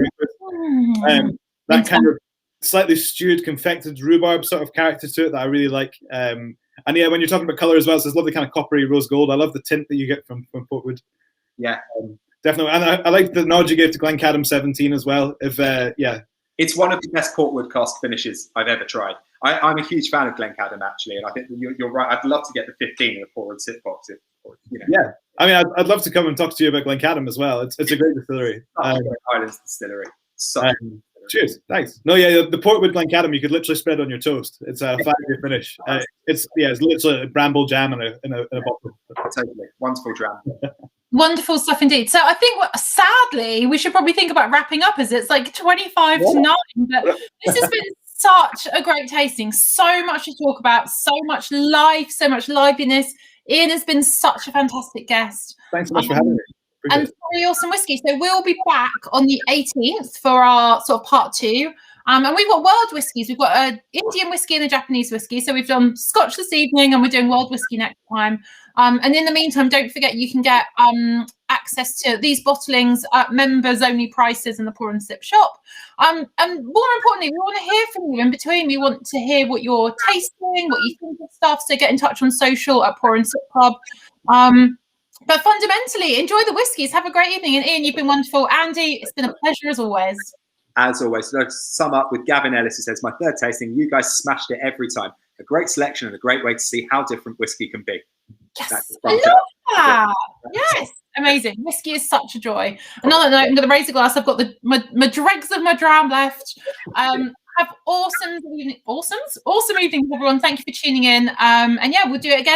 Speaker 3: That kind of slightly stewed, confected rhubarb sort of character to it that I really like. And yeah, when you're talking about colour as well, it's this lovely kind of coppery rose gold. I love the tint that you get from Portwood.
Speaker 2: Yeah,
Speaker 3: definitely. And I like the nod you gave to Glencadam 17 as well.
Speaker 2: It's one of the best Portwood cask finishes I've ever tried. I'm a huge fan of Glencadam actually, and I think you're right. I'd love to get the 15 in a pour and sit box.
Speaker 3: Yeah, I mean, I'd love to come and talk to you about Glencadam as well. It's a great distillery.
Speaker 2: Islands Distillery.
Speaker 3: Cheers, thanks. No, the Portwood Glencadam you could literally spread on your toast. It's a 5-year finish. It's literally a bramble jam in a bottle.
Speaker 2: Totally wonderful jam.
Speaker 1: Wonderful stuff indeed. So I think, sadly, we should probably think about wrapping up as it's like 25 to 9. But this has been such a great tasting. So much to talk about. So much life. So much liveliness. Ian has been such a fantastic guest.
Speaker 3: Thanks so much for having me.
Speaker 1: And very awesome whiskey. So we'll be back on the 18th for our sort of part 2. And we've got world whiskies. We've got an Indian whiskey and a Japanese whiskey. So we've done Scotch this evening and we're doing world whiskey next time. And in the meantime, don't forget you can get access to these bottlings at members only prices in the Pour and Sip shop. And more importantly, we want to hear from you in between. We want to hear what you're tasting, what you think of stuff. So get in touch on social at Pour and Sip Club. But fundamentally, enjoy the whiskies. Have a great evening. And Ian, you've been wonderful. Andy, it's been a pleasure as always.
Speaker 2: As always. So to sum up with Gavin Ellis, who says, my third tasting, you guys smashed it every time. A great selection and a great way to see how different whiskey can be.
Speaker 1: Yes, I love that. Yes, amazing. Whiskey is such a joy. Another note, I'm going to raise a glass. I've got my dregs of my dram left. Have awesome evenings, everyone. Thank you for tuning in. And yeah, we'll do it again.